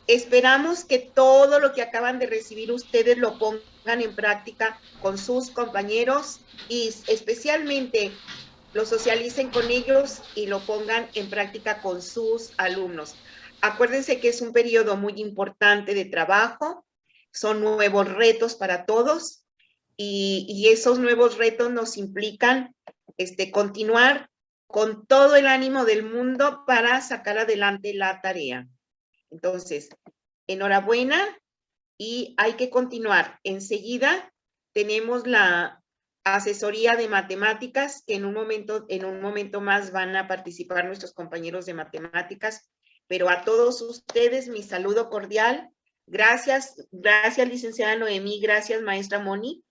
Esperamos que todo lo que acaban de recibir ustedes lo pongan en práctica con sus compañeros y especialmente lo socialicen con ellos y lo pongan en práctica con sus alumnos. Acuérdense que es un periodo muy importante de trabajo, son nuevos retos para todos y esos nuevos retos nos implican continuar con todo el ánimo del mundo para sacar adelante la tarea. Entonces, enhorabuena y hay que continuar. Enseguida tenemos la asesoría de matemáticas que en un momento más van a participar nuestros compañeros de matemáticas, pero a todos ustedes mi saludo cordial. Gracias, licenciada Noemí, gracias, maestra Moni,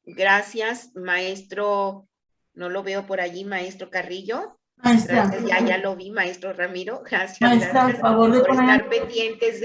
gracias, maestro, no lo veo por allí, maestro Carrillo. Maestra. Gracias, ya lo vi, maestro Ramiro, gracias, Maestra, gracias por favor de por poner... estar pendientes de